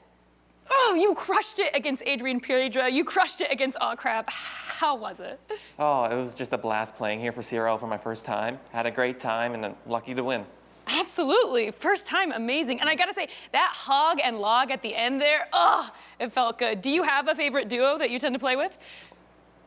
Oh, you crushed it against Adrian Piedra. You crushed it against Aw Crap. How was it? Oh, it was just a blast playing here for CRL for my first time. Had a great time and I'm lucky to win. Absolutely. First time, amazing. And I gotta say, that hog and log at the end there, it felt good. Do you have a favorite duo that you tend to play with?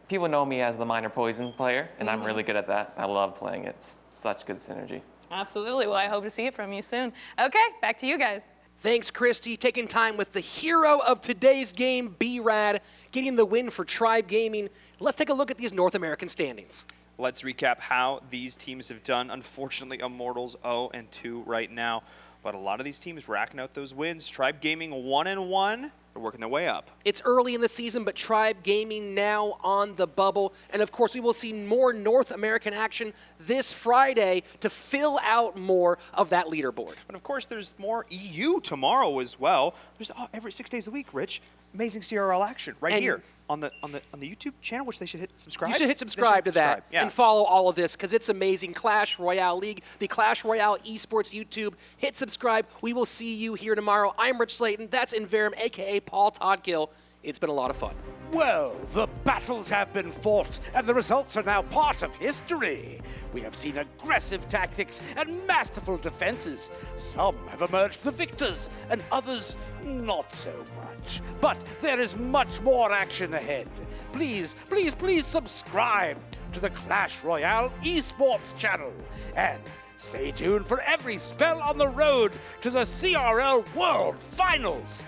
People know me as the minor poison player, and I'm really good at that. I love playing it. It's such good synergy. Absolutely. Well, I hope to see it from you soon. Okay, back to you guys. Thanks, Christy, taking time with the hero of today's game, B-Rad, getting the win for Tribe Gaming. Let's take a look at these North American standings. Let's recap how these teams have done. Unfortunately, Immortals 0-2 right now, but a lot of these teams racking out those wins. Tribe Gaming 1-1. They're working their way up. It's early in the season, but Tribe Gaming now on the bubble. And of course, we will see more North American action this Friday to fill out more of that leaderboard. And of course, there's more EU tomorrow as well. There's every 6 days a week, Rich. Amazing CRL action right here on the YouTube channel, which they should hit subscribe. You should hit subscribe to that and follow all of this because it's amazing. Clash Royale League, the Clash Royale Esports YouTube. Hit subscribe. We will see you here tomorrow. I'm Rich Slayton. That's Inverum, a.k.a. Paul Todkill. It's been a lot of fun. Well, the battles have been fought, and the results are now part of history. We have seen aggressive tactics and masterful defenses. Some have emerged the victors, and others not so much. But there is much more action ahead. Please, please, please subscribe to the Clash Royale Esports channel. And stay tuned for every spell on the road to the CRL World Finals.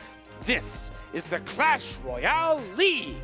This is the Clash Royale League.